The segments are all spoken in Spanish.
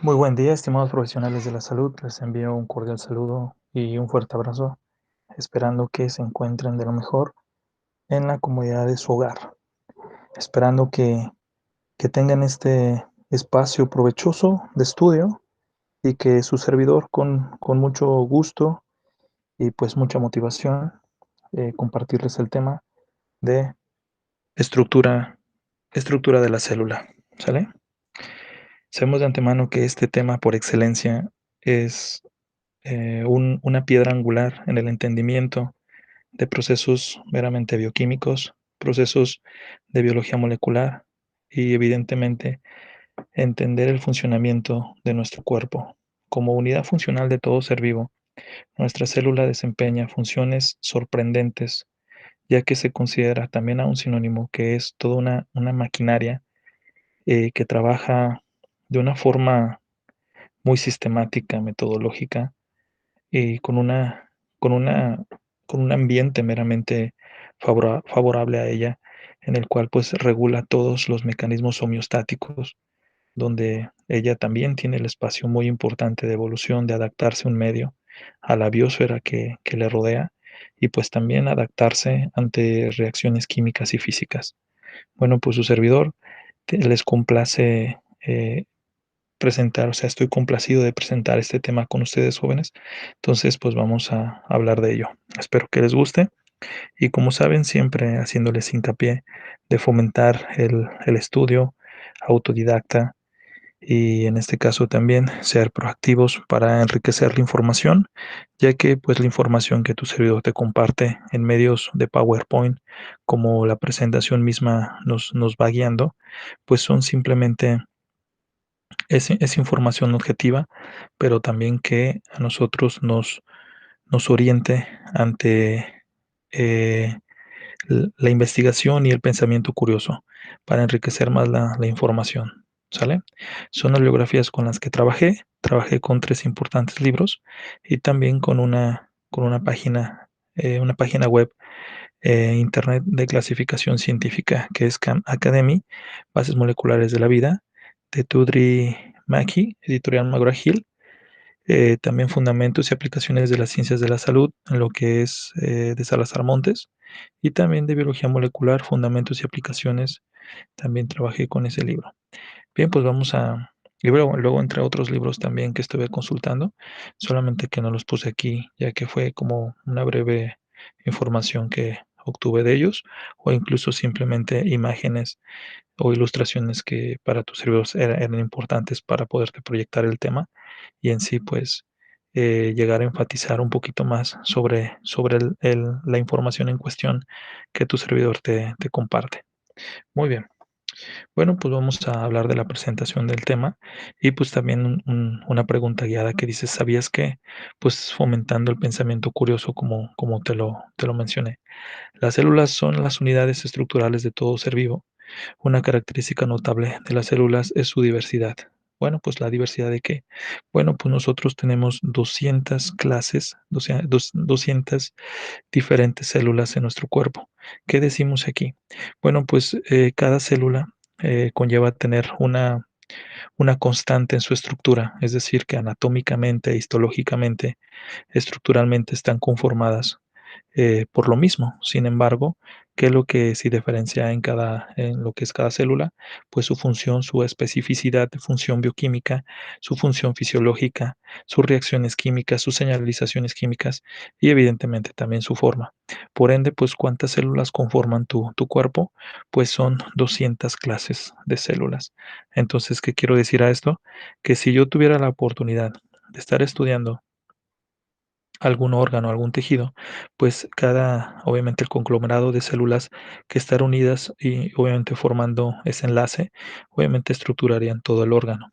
Muy buen día, estimados profesionales de la salud. Les envío un cordial saludo y un fuerte abrazo, esperando que se encuentren de lo mejor en la comodidad de su hogar, esperando que tengan este espacio provechoso de estudio y que su servidor con mucho gusto y pues mucha motivación compartirles el tema de estructura, estructura de la célula. ¿Sale? Sabemos de antemano que este tema por excelencia es una piedra angular en el entendimiento de procesos meramente bioquímicos, procesos de biología molecular y evidentemente entender el funcionamiento de nuestro cuerpo. Como unidad funcional de todo ser vivo, nuestra célula desempeña funciones sorprendentes, ya que se considera también a un sinónimo que es toda una maquinaria que trabaja de una forma muy sistemática, metodológica, y con una con un ambiente meramente favorable a ella, en el cual, pues, regula todos los mecanismos homeostáticos, donde ella también tiene el espacio muy importante de evolución, de adaptarse a un medio, a la biosfera que le rodea, y, pues, también adaptarse ante reacciones químicas y físicas. Bueno, pues, su servidor les complace, presentar, o sea, estoy complacido de presentar este tema con ustedes, jóvenes. Entonces, pues vamos a hablar de ello. Espero que les guste y como saben, siempre haciéndoles hincapié de fomentar el estudio autodidacta y en este caso también ser proactivos para enriquecer la información, ya que pues la información que tu servidor te comparte en medios de PowerPoint, como la presentación misma nos va guiando, pues son simplemente es información objetiva, pero también que a nosotros nos oriente ante la investigación y el pensamiento curioso para enriquecer más la información. ¿Sale? Son las bibliografías con las que trabajé. Trabajé con 3 importantes libros y también con una página web internet de clasificación científica que es Khan Academy, Bases Moleculares de la Vida, de Tudri Maki, editorial McGraw-Hill, también Fundamentos y Aplicaciones de las Ciencias de la Salud, en lo que es de Salazar Montes, y también de Biología Molecular, Fundamentos y Aplicaciones, también trabajé con ese libro. Bien, pues vamos a... Y luego entre otros libros también que estuve consultando, solamente que no los puse aquí, ya que fue como una breve información que obtuve de ellos, o incluso simplemente imágenes o ilustraciones que para tus servidores eran importantes para poderte proyectar el tema y en sí, pues, llegar a enfatizar un poquito más sobre la información en cuestión que tu servidor te comparte. Muy bien. Bueno, pues vamos a hablar de la presentación del tema y pues también una pregunta guiada que dice, ¿sabías que? Pues fomentando el pensamiento curioso como te lo mencioné. Las células son las unidades estructurales de todo ser vivo. Una característica notable de las células es su diversidad. Bueno, pues la diversidad de qué? Bueno, pues nosotros tenemos 200 clases, 200 diferentes células en nuestro cuerpo. ¿Qué decimos aquí? Bueno, pues cada célula conlleva tener una constante en su estructura, es decir, que anatómicamente, histológicamente, estructuralmente están conformadas por lo mismo. Sin embargo, ¿qué es lo que sí diferencia en lo que es cada célula? Pues su función, su especificidad de función bioquímica, su función fisiológica, sus reacciones químicas, sus señalizaciones químicas y evidentemente también su forma. Por ende, pues ¿cuántas células conforman tu cuerpo? Pues son 200 clases de células. Entonces, ¿qué quiero decir a esto? Que si yo tuviera la oportunidad de estar estudiando algún órgano, algún tejido, pues obviamente el conglomerado de células que están unidas y obviamente formando ese enlace, obviamente estructurarían todo el órgano.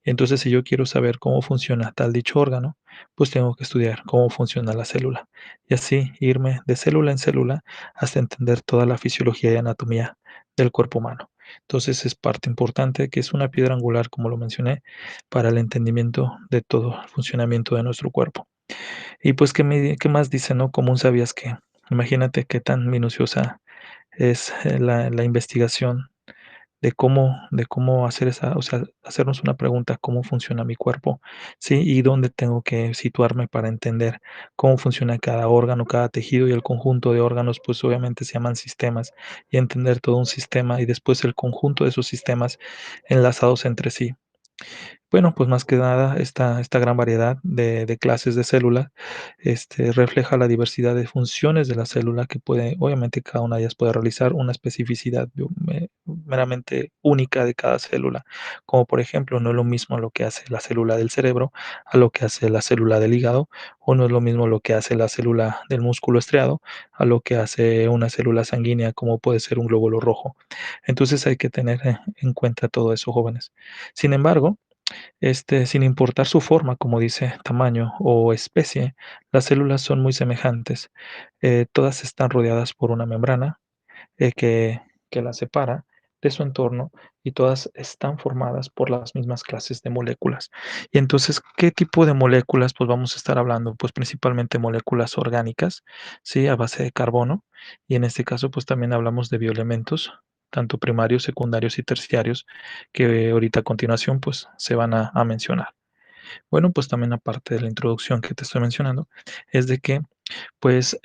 Entonces, si yo quiero saber cómo funciona tal dicho órgano, pues tengo que estudiar cómo funciona la célula y así irme de célula en célula hasta entender toda la fisiología y anatomía del cuerpo humano. Entonces es parte importante que es una piedra angular, como lo mencioné, para el entendimiento de todo el funcionamiento de nuestro cuerpo. Y pues, ¿qué más dice, no? Como un sabías que. Imagínate qué tan minuciosa es la investigación de cómo hacer esa, o sea, hacernos una pregunta, ¿cómo funciona mi cuerpo? ¿Sí? Y dónde tengo que situarme para entender cómo funciona cada órgano, cada tejido y el conjunto de órganos, pues obviamente se llaman sistemas y entender todo un sistema y después el conjunto de esos sistemas enlazados entre sí. Bueno, pues más que nada esta gran variedad de clases de células refleja la diversidad de funciones de la célula que puede, obviamente cada una de ellas puede realizar una especificidad meramente única de cada célula, como por ejemplo no es lo mismo lo que hace la célula del cerebro a lo que hace la célula del hígado, o no es lo mismo lo que hace la célula del músculo estriado a lo que hace una célula sanguínea como puede ser un glóbulo rojo. Entonces hay que tener en cuenta todo eso, jóvenes. Sin embargo, sin importar su forma, como dice, tamaño o especie, las células son muy semejantes. Todas están rodeadas por una membrana eh, que, que las separa de su entorno y todas están formadas por las mismas clases de moléculas. Y entonces, ¿qué tipo de moléculas? Pues vamos a estar hablando, pues principalmente moléculas orgánicas, ¿sí? A base de carbono. Y en este caso, pues también hablamos de bioelementos, tanto primarios, secundarios y terciarios, que ahorita a continuación, pues se van a mencionar. Bueno, pues también aparte de la introducción que te estoy mencionando, es de que pues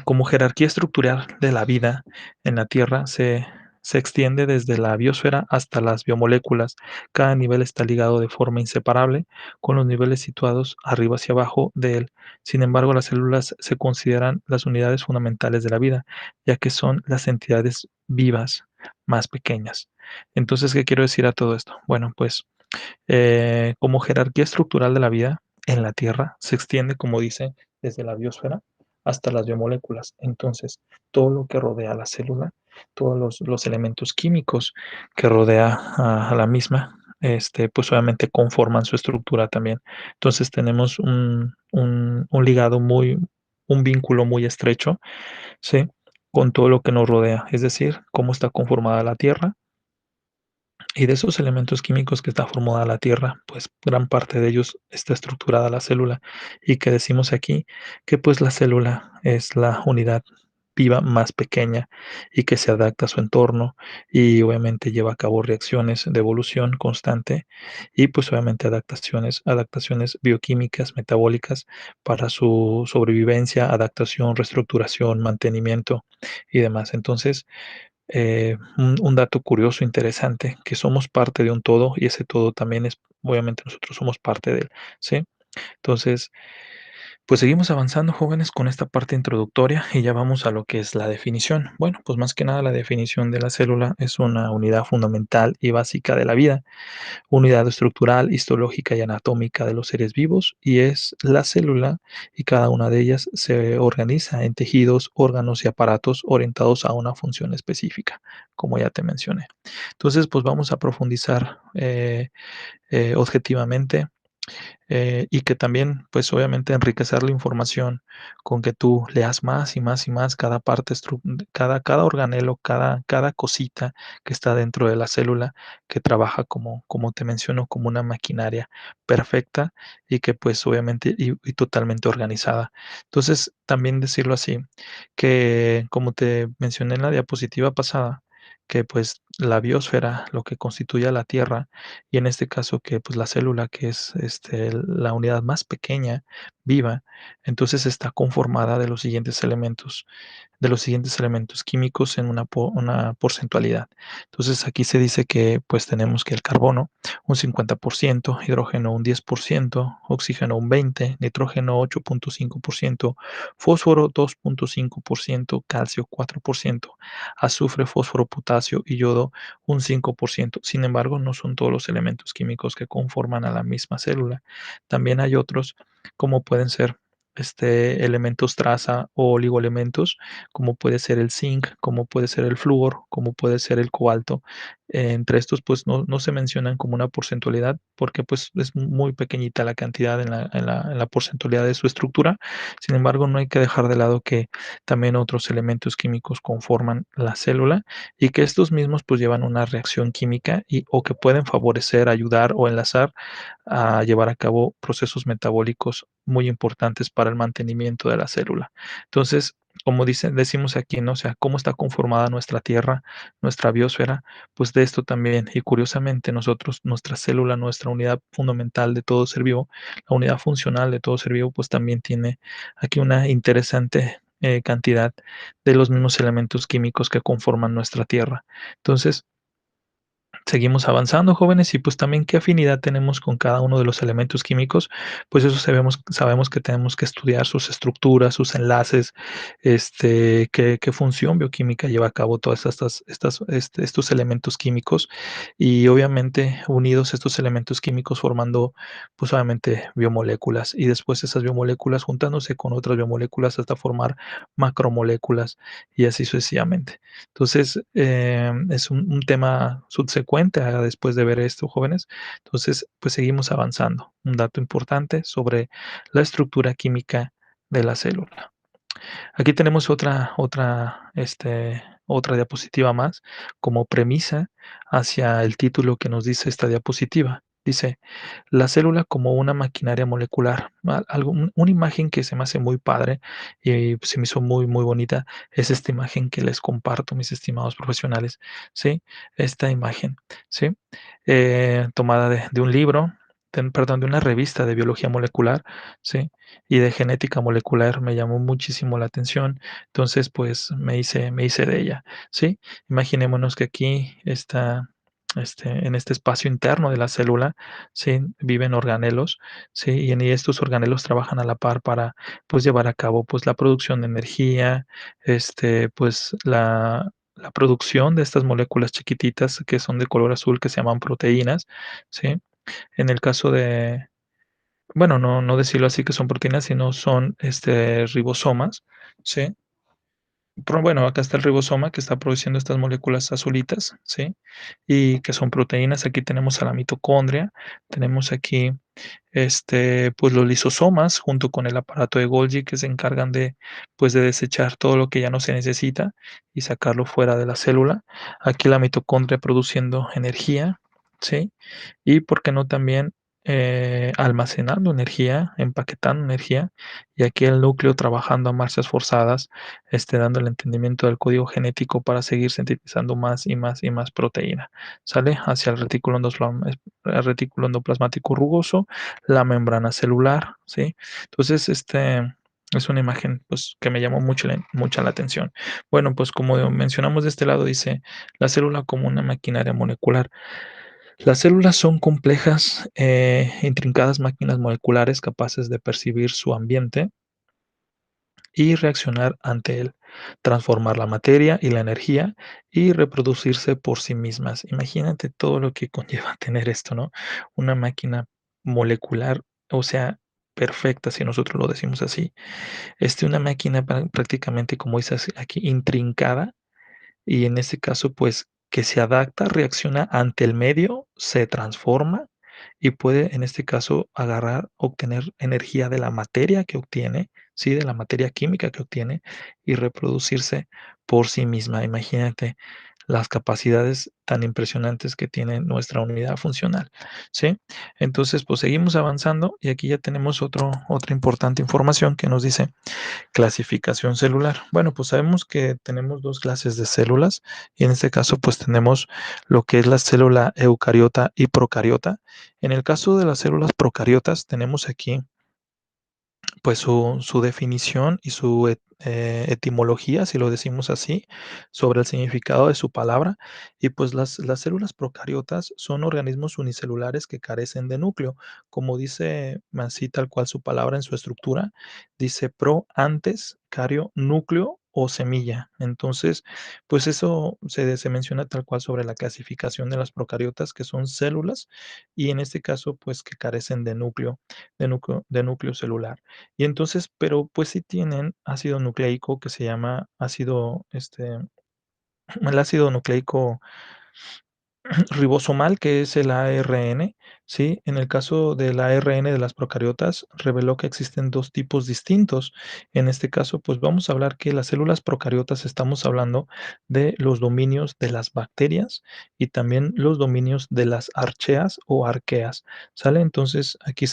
como jerarquía estructural de la vida en la Tierra se extiende desde la biosfera hasta las biomoléculas. Cada nivel está ligado de forma inseparable con los niveles situados arriba hacia abajo de él. Sin embargo, las células se consideran las unidades fundamentales de la vida, ya que son las entidades vivas más pequeñas. Entonces, ¿qué quiero decir a todo esto? Bueno, pues como jerarquía estructural de la vida en la Tierra se extiende, como dice, desde la biosfera hasta las biomoléculas. Entonces, todo lo que rodea a la célula, todos los elementos químicos que rodea a la misma, pues obviamente conforman su estructura también. Entonces tenemos un ligado un vínculo muy estrecho, ¿sí? Con todo lo que nos rodea, es decir, cómo está conformada la Tierra, y de esos elementos químicos que está formada la Tierra, pues gran parte de ellos está estructurada la célula. Y que decimos aquí que pues la célula es la unidad viva más pequeña y que se adapta a su entorno y obviamente lleva a cabo reacciones de evolución constante y pues obviamente adaptaciones bioquímicas, metabólicas para su sobrevivencia, adaptación, reestructuración, mantenimiento y demás. Entonces, un dato curioso, interesante, que somos parte de un todo y ese todo también es, obviamente nosotros somos parte de él, ¿sí? Entonces, pues seguimos avanzando, jóvenes, con esta parte introductoria y ya vamos a lo que es la definición. Bueno, pues más que nada la definición de la célula es una unidad fundamental y básica de la vida, unidad estructural, histológica y anatómica de los seres vivos y es la célula y cada una de ellas se organiza en tejidos, órganos y aparatos orientados a una función específica, como ya te mencioné. Entonces, pues vamos a profundizar objetivamente y que también, pues obviamente enriquecer la información con que tú leas más y más y más cada parte, cada organelo, cada cosita que está dentro de la célula que trabaja como te menciono, como una maquinaria perfecta y que pues obviamente y totalmente organizada. Entonces, también decirlo así, que como te mencioné en la diapositiva pasada, que pues la biosfera, lo que constituye a la Tierra, y en este caso que pues la célula, que es la unidad más pequeña, viva, entonces está conformada de los siguientes elementos químicos en una porcentualidad. Entonces aquí se dice que pues tenemos que el carbono un 50%, hidrógeno un 10%, oxígeno un 20%, nitrógeno 8.5%, fósforo 2.5%, calcio 4%, azufre, fósforo, potasio y yodo un 5%. Sin embargo, no son todos los elementos químicos que conforman a la misma célula. También hay otros, como pueden ser elementos traza o oligoelementos, como puede ser el zinc, como puede ser el flúor, como puede ser el cobalto. Entre estos, pues no se mencionan como una porcentualidad porque pues es muy pequeñita la cantidad en la porcentualidad de su estructura. Sin embargo, no hay que dejar de lado que también otros elementos químicos conforman la célula y que estos mismos pues llevan una reacción química o que pueden favorecer, ayudar o enlazar a llevar a cabo procesos metabólicos muy importantes para el mantenimiento de la célula. Entonces, como decimos aquí, ¿no? O sea, cómo está conformada nuestra Tierra, nuestra biosfera, pues de esto también. Y curiosamente, nosotros, nuestra célula, nuestra unidad fundamental de todo ser vivo, la unidad funcional de todo ser vivo, pues también tiene aquí una interesante cantidad de los mismos elementos químicos que conforman nuestra Tierra. Entonces, seguimos avanzando, jóvenes, y pues también qué afinidad tenemos con cada uno de los elementos químicos, pues eso sabemos que tenemos que estudiar sus estructuras, sus enlaces, qué función bioquímica lleva a cabo todas estos elementos químicos y obviamente unidos estos elementos químicos formando pues obviamente biomoléculas y después esas biomoléculas juntándose con otras biomoléculas hasta formar macromoléculas y así sucesivamente. Entonces, es un tema subsecuente a después de ver esto, jóvenes. Entonces, pues seguimos avanzando. Un dato importante sobre la estructura química de la célula. Aquí tenemos otra diapositiva más como premisa hacia el título que nos dice esta diapositiva. Dice, la célula como una maquinaria molecular. Una imagen que se me hace muy padre y se me hizo muy, muy bonita es esta imagen que les comparto, mis estimados profesionales. ¿Sí? Esta imagen, ¿sí? Tomada de un libro, perdón, de una revista de biología molecular, ¿sí? Y de genética molecular me llamó muchísimo la atención. Entonces, pues me hice de ella, ¿sí? Imaginémonos que aquí está, en este espacio interno de la célula, ¿sí? Viven organelos, ¿sí? Y estos organelos trabajan a la par para, pues, llevar a cabo, pues, la producción de energía, pues, la producción de estas moléculas chiquititas que son de color azul que se llaman proteínas, ¿sí? En el caso de, bueno, no decirlo así que son proteínas, sino son, ribosomas, ¿sí? Pero bueno, acá está el ribosoma que está produciendo estas moléculas azulitas, ¿sí? Y que son proteínas. Aquí tenemos a la mitocondria, tenemos aquí, pues los lisosomas junto con el aparato de Golgi que se encargan de, pues de desechar todo lo que ya no se necesita y sacarlo fuera de la célula. Aquí la mitocondria produciendo energía, ¿sí? Y por qué no también almacenando energía, empaquetando energía, y aquí el núcleo trabajando a marchas forzadas, dando el entendimiento del código genético para seguir sintetizando más y más y más proteína. Sale hacia el retículo endoplasmático rugoso, la membrana celular, ¿sí? Entonces, es una imagen pues, que me llamó mucha la atención. Bueno, pues como mencionamos de este lado, dice la célula como una maquinaria molecular. Las células son complejas, intrincadas máquinas moleculares capaces de percibir su ambiente y reaccionar ante él, transformar la materia y la energía y reproducirse por sí mismas. Imagínate todo lo que conlleva tener esto, ¿no? Una máquina molecular, o sea, perfecta, si nosotros lo decimos así. Una máquina prácticamente, como dice aquí, intrincada y en este caso, pues, que se adapta, reacciona ante el medio, se transforma y puede, en este caso, obtener energía de la materia que obtiene, ¿sí? De la materia química que obtiene y reproducirse por sí misma. Imagínate las capacidades tan impresionantes que tiene nuestra unidad funcional, ¿sí? Entonces, pues seguimos avanzando y aquí ya tenemos otra importante información que nos dice clasificación celular. Bueno, pues sabemos que tenemos dos clases de células y en este caso pues tenemos lo que es la célula eucariota y procariota. En el caso de las células procariotas tenemos aquí pues su definición y su etimología, si lo decimos así, sobre el significado de su palabra. Y pues las células procariotas son organismos unicelulares que carecen de núcleo, como dice así tal cual su palabra en su estructura, dice pro antes, cario, núcleo o semilla. Entonces, pues eso se menciona tal cual sobre la clasificación de las procariotas, que son células, y en este caso, pues que carecen de núcleo celular. Y entonces, pero pues sí tienen ácido nucleico que se llama ácido, el ácido nucleico ribosomal, que es el ARN, ¿sí? En el caso del ARN de las procariotas, reveló que existen dos tipos distintos. En este caso, pues vamos a hablar que las células procariotas estamos hablando de los dominios de las bacterias y también los dominios de las archeas o arqueas, ¿sale? Entonces, aquí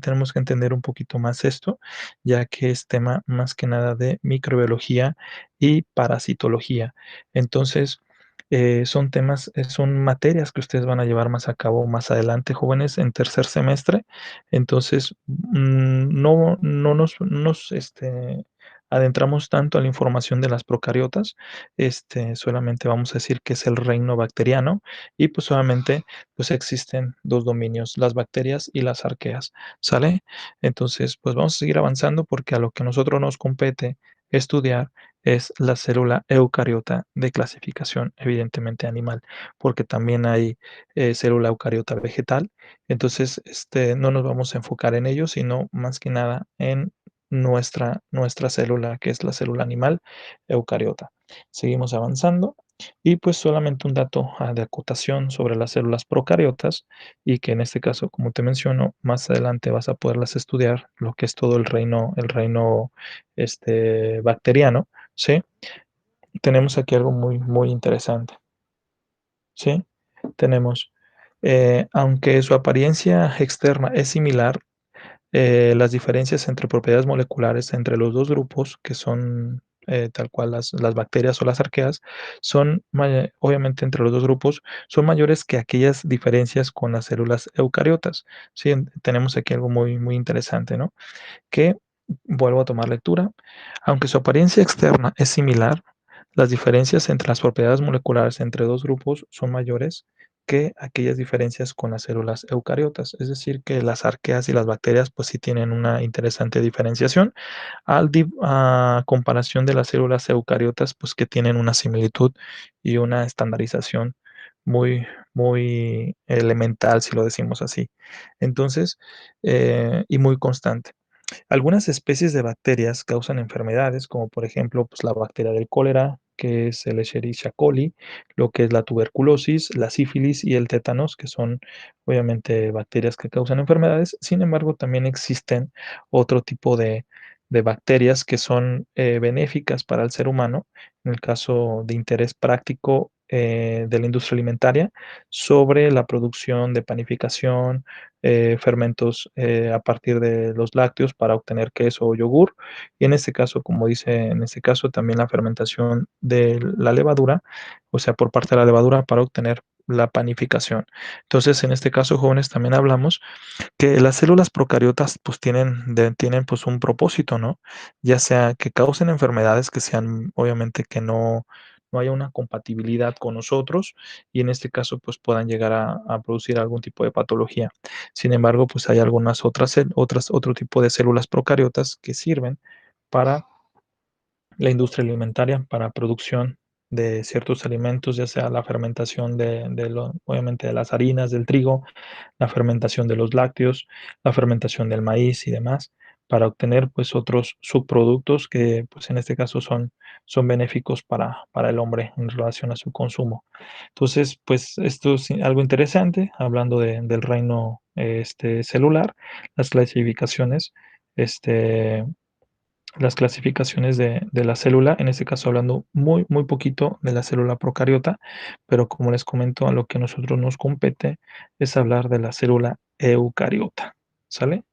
tenemos que entender un poquito más esto, ya que es tema más que nada de microbiología y parasitología. Entonces, son materias que ustedes van a llevar más a cabo más adelante, jóvenes, en tercer semestre. Entonces, no nos adentramos tanto a la información de las procariotas. Solamente vamos a decir que es el reino bacteriano y pues solamente pues existen dos dominios, las bacterias y las arqueas, ¿sale? Entonces, pues vamos a seguir avanzando porque a lo que a nosotros nos compete estudiar es la célula eucariota de clasificación, evidentemente animal, porque también hay célula eucariota vegetal. Entonces, no nos vamos a enfocar en ello, sino más que nada en nuestra célula, que es la célula animal eucariota. Seguimos avanzando. Y pues solamente un dato de acotación sobre las células procariotas y que en este caso, como te menciono, más adelante vas a poderlas estudiar, lo que es todo el reino bacteriano, ¿sí? Tenemos aquí algo muy, muy interesante, ¿sí? Tenemos, aunque su apariencia externa es similar, las diferencias entre propiedades moleculares entre los dos grupos, que son tal cual las bacterias o las arqueas, obviamente entre los dos grupos, son mayores que aquellas diferencias con las células eucariotas. Sí, tenemos aquí algo muy, muy interesante, ¿no? Que vuelvo a tomar lectura. Aunque su apariencia externa es similar, las diferencias entre las propiedades moleculares entre dos grupos son mayores que aquellas diferencias con las células eucariotas. Es decir, que las arqueas y las bacterias pues sí tienen una interesante diferenciación a comparación de las células eucariotas pues que tienen una similitud y una estandarización muy, muy elemental, si lo decimos así. Entonces, y muy constante. Algunas especies de bacterias causan enfermedades, como por ejemplo pues, la bacteria del cólera, que es el Escherichia coli, lo que es la tuberculosis, la sífilis y el tétanos, que son obviamente bacterias que causan enfermedades. Sin embargo, también existen otro tipo de bacterias que son benéficas para el ser humano, en el caso de interés práctico de la industria alimentaria, sobre la producción de panificación, fermentos a partir de los lácteos para obtener queso o yogur. Y en este caso, como dice, en este caso también la fermentación de la levadura, o sea, por parte de la levadura para obtener la panificación. Entonces, en este caso, jóvenes, también hablamos que las células procariotas pues tienen pues un propósito, ¿no? Ya sea que causen enfermedades que sean, obviamente que no haya una compatibilidad con nosotros y en este caso pues puedan llegar a producir algún tipo de patología. Sin embargo, pues hay algunas otro tipo de células procariotas que sirven para la industria alimentaria, para producción de ciertos alimentos, ya sea la fermentación obviamente de las harinas, del trigo, la fermentación de los lácteos, la fermentación del maíz y demás, para obtener pues otros subproductos que pues en este caso son benéficos para el hombre en relación a su consumo. Entonces, pues esto es algo interesante, hablando del reino celular, las clasificaciones, este, las clasificaciones de la célula, en este caso hablando muy, muy poquito de la célula procariota, pero como les comento, a lo que a nosotros nos compete es hablar de la célula eucariota, ¿sale?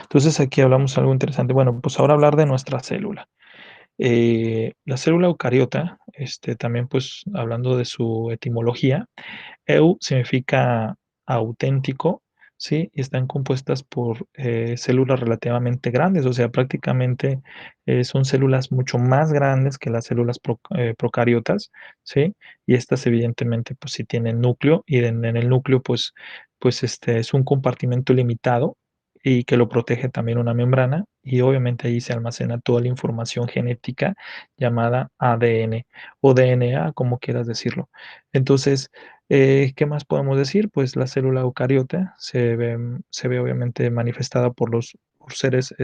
Entonces aquí hablamos algo interesante. Bueno, pues ahora hablar de nuestra célula. La célula eucariota, también pues hablando de su etimología, Eu significa auténtico, ¿sí? Y están compuestas por células relativamente grandes, o sea, prácticamente son células mucho más grandes que las células procariotas, ¿sí? Y estas evidentemente pues sí tienen núcleo y en el núcleo pues es un compartimento limitado y que lo protege también una membrana y obviamente ahí se almacena toda la información genética llamada ADN o DNA, como quieras decirlo. Entonces, ¿qué más podemos decir? Pues la célula eucariota se ve obviamente manifestada por seres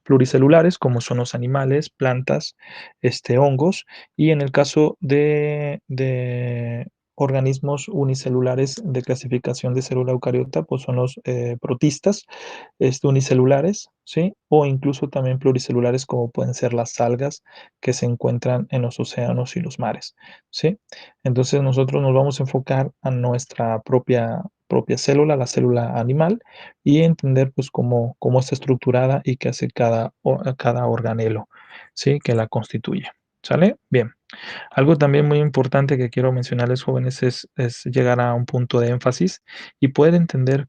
pluricelulares, como son los animales, plantas, hongos, y en el caso de organismos unicelulares de clasificación de célula eucariota, pues son los protistas unicelulares, ¿sí? O incluso también pluricelulares como pueden ser las algas que se encuentran en los océanos y los mares, ¿sí? Entonces nosotros nos vamos a enfocar a nuestra propia célula, la célula animal, y entender pues cómo está estructurada y qué hace cada organelo, ¿sí? Que la constituye. ¿Sale? Bien. Algo también muy importante que quiero mencionarles, jóvenes, es llegar a un punto de énfasis y poder entender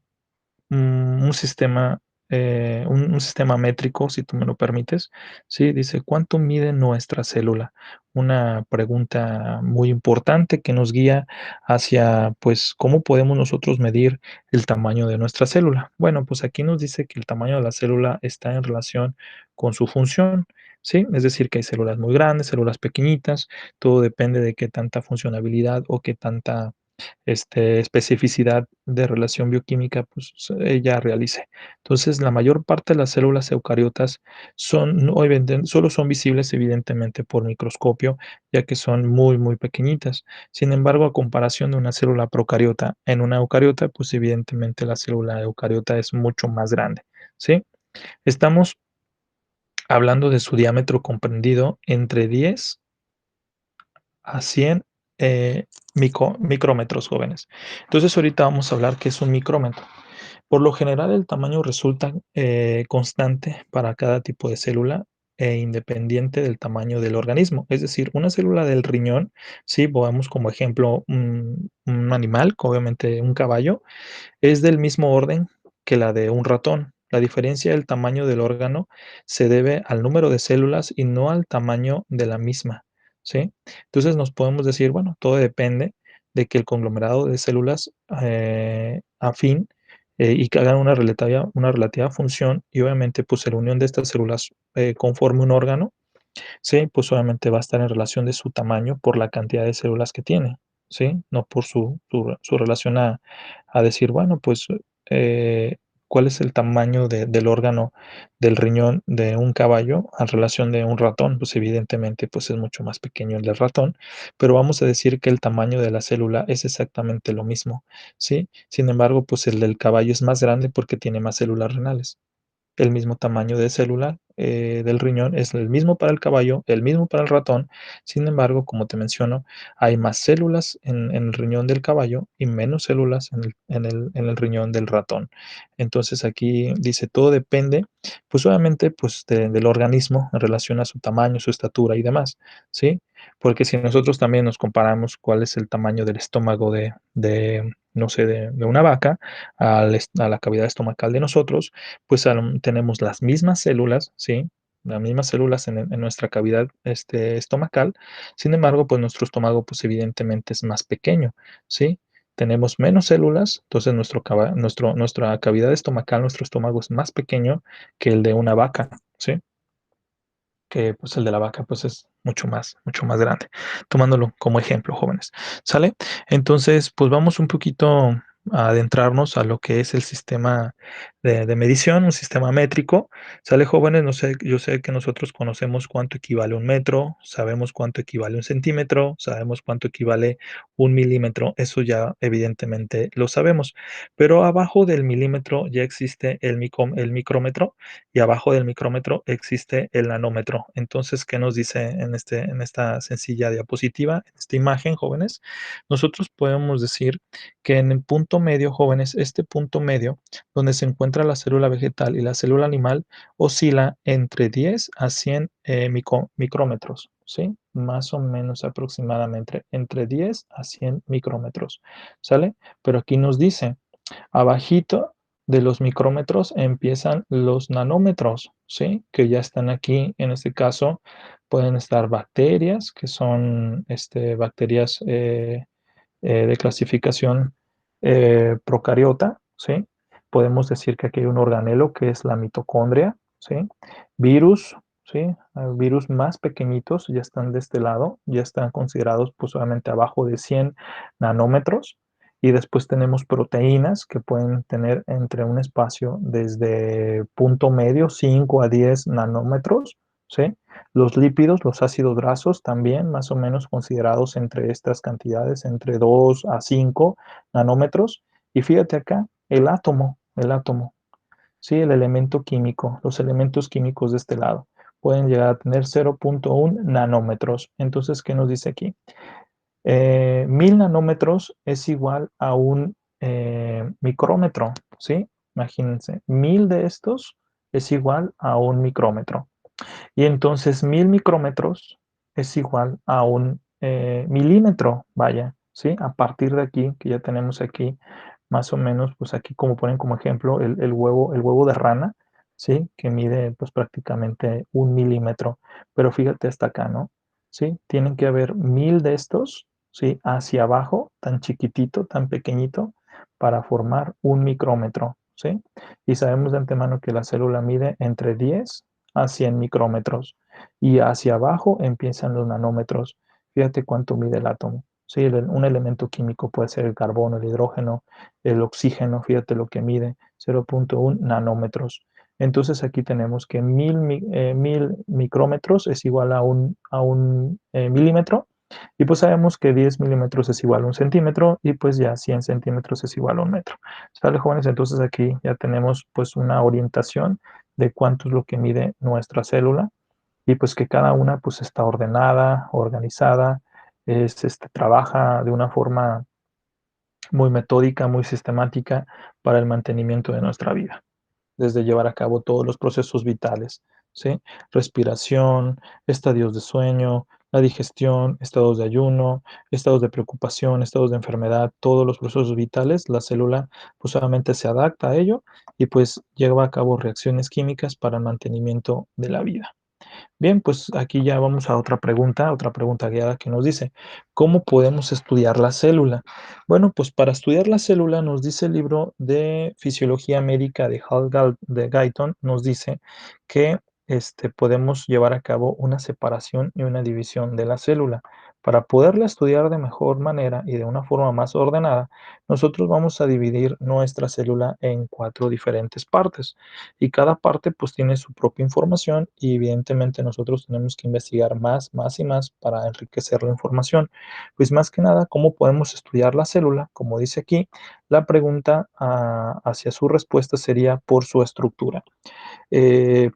un sistema, un sistema métrico, si tú me lo permites, ¿sí? Dice, ¿cuánto mide nuestra célula? Una pregunta muy importante que nos guía hacia, pues, ¿cómo podemos nosotros medir el tamaño de nuestra célula? Bueno, pues aquí nos dice que el tamaño de la célula está en relación con su función, ¿sí? Es decir, que hay células muy grandes, células pequeñitas, todo depende de qué tanta funcionalidad o qué tanta especificidad de relación bioquímica, pues ella realice. Entonces, la mayor parte de las células eucariotas solo son visibles evidentemente por microscopio, ya que son muy pequeñitas. Sin embargo, a comparación de una célula procariota en una eucariota, pues evidentemente la célula eucariota es mucho más grande, ¿sí? Estamos hablando de su diámetro comprendido entre 10 a 100 micrómetros, jóvenes. Entonces, ahorita vamos a hablar qué es un micrómetro. Por lo general, el tamaño resulta constante para cada tipo de célula e independiente del tamaño del organismo. Es decir, una célula del riñón, si pongamos como ejemplo un animal, obviamente un caballo, es del mismo orden que la de un ratón. La diferencia del tamaño del órgano se debe al número de células y no al tamaño de la misma, ¿sí? Entonces nos podemos decir, bueno, todo depende de que el conglomerado de células afín y que hagan una relativa función y obviamente pues la unión de estas células conforme un órgano. Sí, pues obviamente va a estar en relación de su tamaño por la cantidad de células que tiene, ¿sí? No por su relación a decir, bueno, pues, ¿cuál es el tamaño del órgano del riñón de un caballo en relación de un ratón? Pues evidentemente, pues es mucho más pequeño el del ratón, pero vamos a decir que el tamaño de la célula es exactamente lo mismo, ¿sí? Sin embargo, pues el del caballo es más grande porque tiene más células renales. El mismo tamaño de célula del riñón es el mismo para el caballo, el mismo para el ratón. Sin embargo, como te menciono, hay más células en el riñón del caballo y menos células en el riñón del ratón. Entonces aquí dice, todo depende, pues obviamente, pues del organismo en relación a su tamaño, su estatura y demás, ¿sí? Porque si nosotros también nos comparamos cuál es el tamaño del estómago no sé, de una vaca a la cavidad estomacal de nosotros, pues tenemos las mismas células, ¿sí? Las mismas células en nuestra cavidad estomacal. Sin embargo, pues nuestro estómago, pues evidentemente es más pequeño, ¿sí? Tenemos menos células, entonces nuestra cavidad estomacal, nuestro estómago es más pequeño que el de una vaca, ¿sí? Que pues el de la vaca pues es mucho más grande, tomándolo como ejemplo, jóvenes, ¿sale? Entonces, pues vamos un poquito a adentrarnos a lo que es el sistema de medición, un sistema métrico, ¿sale, jóvenes? No sé, yo sé que nosotros conocemos cuánto equivale un metro, sabemos cuánto equivale un centímetro, sabemos cuánto equivale un milímetro, eso ya evidentemente lo sabemos, pero abajo del milímetro ya existe el micrómetro y abajo del micrómetro existe el nanómetro. Entonces, ¿qué nos dice en esta sencilla diapositiva, en esta imagen, jóvenes? Nosotros podemos decir que en el punto medio, jóvenes, este punto medio, donde se encuentra la célula vegetal y la célula animal, oscila entre 10 a 100 micrómetros, ¿sí? Más o menos aproximadamente entre 10 a 100 micrómetros, ¿sale? Pero aquí nos dice, abajito de los micrómetros empiezan los nanómetros, ¿sí? Que ya están aquí. En este caso pueden estar bacterias, que son bacterias de clasificación procariota, ¿sí? Podemos decir que aquí hay un organelo que es la mitocondria, ¿sí? Virus, ¿sí? Virus más pequeñitos ya están de este lado, ya están considerados pues obviamente abajo de 100 nanómetros. Y después tenemos proteínas que pueden tener entre un espacio desde punto medio, 5 a 10 nanómetros, ¿sí? Los lípidos, los ácidos grasos también más o menos considerados entre estas cantidades, entre 2 a 5 nanómetros. Y fíjate acá, el átomo, ¿sí? El elemento químico, los elementos químicos de este lado pueden llegar a tener 0.1 nanómetros. Entonces, ¿qué nos dice aquí? 1000 nanómetros es igual a un micrómetro, ¿sí? Imagínense, 1000 de estos es igual a un micrómetro. Y entonces 1000 micrómetros es igual a un milímetro, vaya, ¿sí? A partir de aquí, que ya tenemos aquí, más o menos, pues aquí como ponen como ejemplo el huevo de rana, ¿sí? Que mide pues prácticamente un milímetro. Pero fíjate hasta acá, ¿no? ¿Sí? Tienen que haber 1000 de estos, ¿sí? Hacia abajo, tan chiquitito, tan pequeñito, para formar un micrómetro, ¿sí? Y sabemos de antemano que la célula mide entre 10 a 100 micrómetros y hacia abajo empiezan los nanómetros. Fíjate cuánto mide el átomo. Sí, un elemento químico puede ser el carbono, el hidrógeno, el oxígeno, fíjate lo que mide, 0.1 nanómetros. Entonces aquí tenemos que 1000 micrómetros es igual a un milímetro y pues sabemos que 10 milímetros es igual a un centímetro y pues ya 100 centímetros es igual a un metro. ¿Sale, jóvenes? Entonces aquí ya tenemos pues una orientación de cuánto es lo que mide nuestra célula y pues que cada una pues está ordenada, organizada, trabaja de una forma muy metódica, muy sistemática para el mantenimiento de nuestra vida, desde llevar a cabo todos los procesos vitales, ¿sí? Respiración, estadios de sueño, la digestión, estados de ayuno, estados de preocupación, estados de enfermedad, todos los procesos vitales, la célula pues solamente se adapta a ello y pues lleva a cabo reacciones químicas para el mantenimiento de la vida. Bien, pues aquí ya vamos a otra pregunta guiada que nos dice, ¿cómo podemos estudiar la célula? Bueno, pues para estudiar la célula nos dice el libro de Fisiología Médica de de Guyton, nos dice que podemos llevar a cabo una separación y una división de la célula. Para poderla estudiar de mejor manera y de una forma más ordenada, nosotros vamos a dividir nuestra célula en 4 diferentes partes y cada parte pues tiene su propia información y evidentemente nosotros tenemos que investigar más y más para enriquecer la información. Pues más que nada, ¿cómo podemos estudiar la célula? Como dice aquí, la pregunta hacia su respuesta sería por su estructura.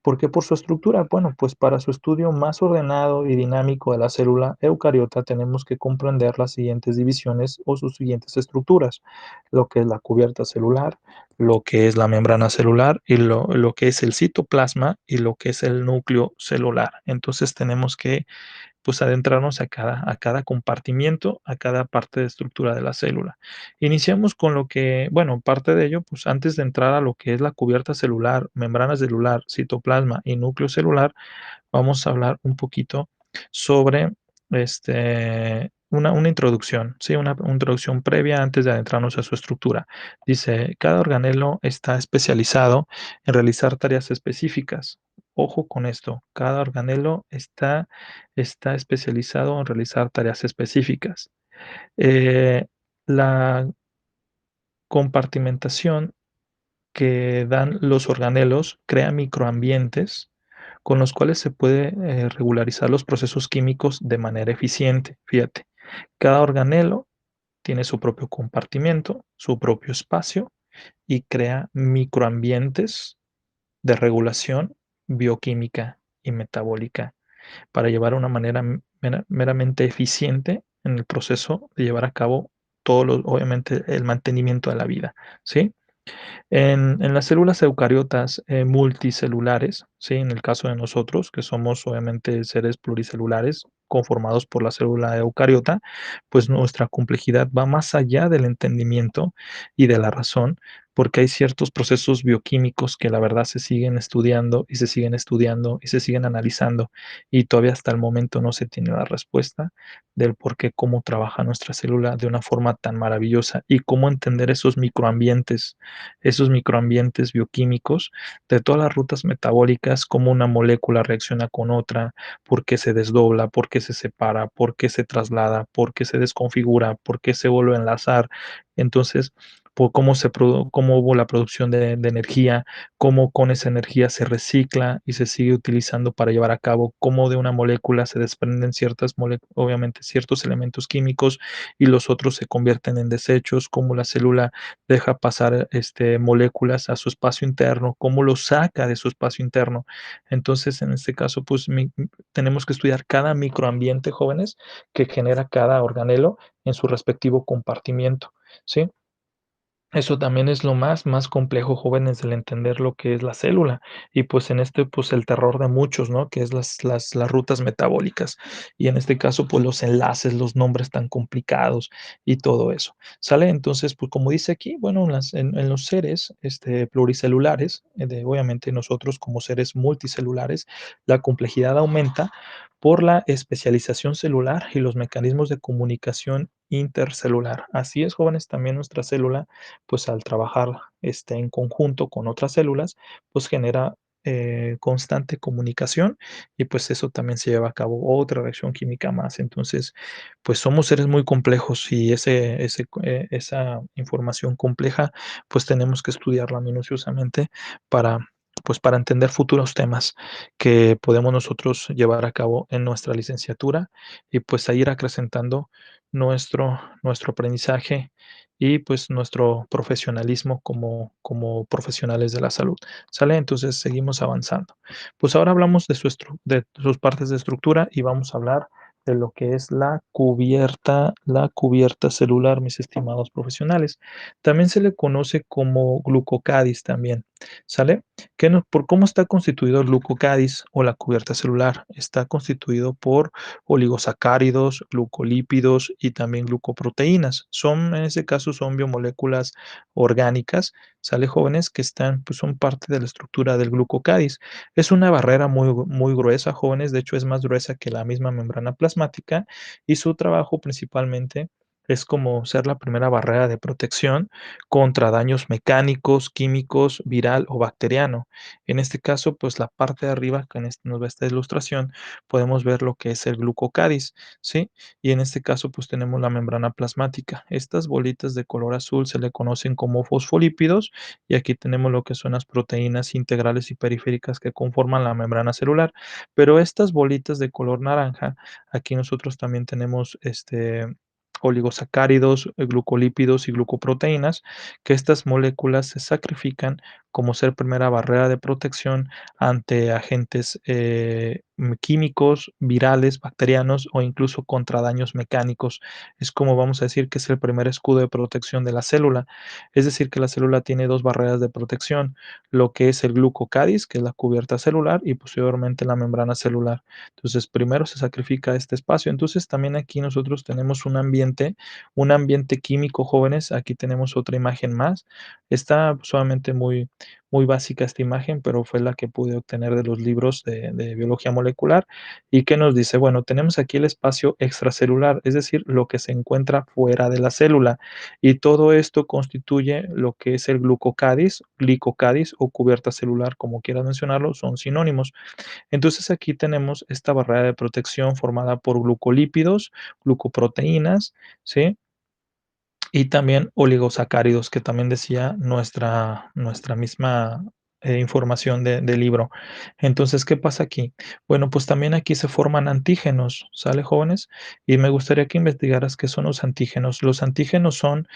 ¿Por qué por su estructura? Bueno, pues para su estudio más ordenado y dinámico de la célula eucariota tenemos que comprender las siguientes divisiones o sus siguientes estructuras, lo que es la cubierta celular, lo que es la membrana celular y lo que es el citoplasma y lo que es el núcleo celular. Entonces tenemos que pues adentrarnos a cada compartimiento, a cada parte de estructura de la célula. Iniciamos con lo que, bueno, parte de ello, pues antes de entrar a lo que es la cubierta celular, membrana celular, citoplasma y núcleo celular, vamos a hablar un poquito sobre una introducción, ¿sí? Una introducción previa antes de adentrarnos a su estructura. Dice, cada organelo está especializado en realizar tareas específicas. Ojo con esto, cada organelo está especializado en realizar tareas específicas. La compartimentación que dan los organelos crea microambientes con los cuales se puede regularizar los procesos químicos de manera eficiente. Fíjate, cada organelo tiene su propio compartimento, su propio espacio y crea microambientes de regulación bioquímica y metabólica para llevar una manera meramente eficiente en el proceso de llevar a cabo todo obviamente el mantenimiento de la vida, ¿sí? En las células eucariotas multicelulares, ¿sí? En el caso de nosotros, que somos obviamente seres pluricelulares conformados por la célula eucariota, pues nuestra complejidad va más allá del entendimiento y de la razón, porque hay ciertos procesos bioquímicos que la verdad se siguen estudiando y se siguen estudiando y se siguen analizando y todavía hasta el momento no se tiene la respuesta del por qué, cómo trabaja nuestra célula de una forma tan maravillosa y cómo entender esos microambientes bioquímicos de todas las rutas metabólicas, cómo una molécula reacciona con otra, por qué se desdobla, por qué se separa, por qué se traslada, por qué se desconfigura, por qué se vuelve a enlazar. Entonces, por cómo cómo hubo la producción de energía, cómo con esa energía se recicla y se sigue utilizando para llevar a cabo, cómo de una molécula se desprenden obviamente ciertos elementos químicos y los otros se convierten en desechos, cómo la célula deja pasar moléculas a su espacio interno, cómo lo saca de su espacio interno. Entonces, en este caso, pues tenemos que estudiar cada microambiente, jóvenes, que genera cada organelo en su respectivo compartimiento, ¿sí? Eso también es lo más complejo, jóvenes, el entender lo que es la célula. Y pues en pues el terror de muchos, ¿no? Que es las rutas metabólicas. Y en este caso, pues los enlaces, los nombres tan complicados y todo eso. ¿Sale? Entonces, pues como dice aquí, bueno, en los seres pluricelulares, obviamente nosotros como seres multicelulares, la complejidad aumenta por la especialización celular y los mecanismos de comunicación intercelular. Así es, jóvenes, también nuestra célula pues al trabajar en conjunto con otras células, pues genera constante comunicación y pues eso también se lleva a cabo otra reacción química más. Entonces, pues somos seres muy complejos y esa información compleja, pues tenemos que estudiarla minuciosamente para pues para entender futuros temas que podemos nosotros llevar a cabo en nuestra licenciatura y pues a ir acrecentando nuestro aprendizaje y pues nuestro profesionalismo como profesionales de la salud. ¿Sale? Entonces seguimos avanzando. Pues ahora hablamos de sus partes de estructura y vamos a hablar de lo que es la cubierta celular, mis estimados profesionales. También se le conoce como glucocadis también. ¿Sale? ¿Por cómo está constituido el glucocadis o la cubierta celular? Está constituido por oligosacáridos, glucolípidos y también glucoproteínas. En ese caso, son biomoléculas orgánicas, ¿sale, jóvenes? Que pues son parte de la estructura del glucocadis. Es una barrera muy gruesa, jóvenes, de hecho es más gruesa que la misma membrana plasmática y su trabajo principalmente es como ser la primera barrera de protección contra daños mecánicos, químicos, viral o bacteriano. En este caso, pues la parte de arriba, que nos va esta ilustración, podemos ver lo que es el glucocadis, ¿sí? Y en este caso, pues tenemos la membrana plasmática. Estas bolitas de color azul se le conocen como fosfolípidos y aquí tenemos lo que son las proteínas integrales y periféricas que conforman la membrana celular. Pero estas bolitas de color naranja, aquí nosotros también tenemos oligosacáridos, glucolípidos y glucoproteínas, que estas moléculas se sacrifican como ser primera barrera de protección ante agentes químicos, virales, bacterianos o incluso contra daños mecánicos. Es como vamos a decir que es el primer escudo de protección de la célula. Es decir, que la célula tiene dos barreras de protección, lo que es el glucocadis, que es la cubierta celular, y posteriormente la membrana celular. Entonces, primero se sacrifica este espacio. Entonces, también aquí nosotros tenemos un ambiente químico, jóvenes. Aquí tenemos otra imagen más. Está solamente muy básica esta imagen, pero fue la que pude obtener de los libros de biología molecular. ¿Y qué nos dice? Bueno, tenemos aquí el espacio extracelular, es decir, lo que se encuentra fuera de la célula. Y todo esto constituye lo que es el glucocadis, glicocadis o cubierta celular, como quieras mencionarlo, son sinónimos. Entonces aquí tenemos esta barrera de protección formada por glucolípidos, glucoproteínas, ¿sí? Y también oligosacáridos, que también decía nuestra misma información del libro. Entonces, ¿qué pasa aquí? Bueno, pues también aquí se forman antígenos, ¿sale, jóvenes? Y me gustaría que investigaras qué son los antígenos. Los antígenos son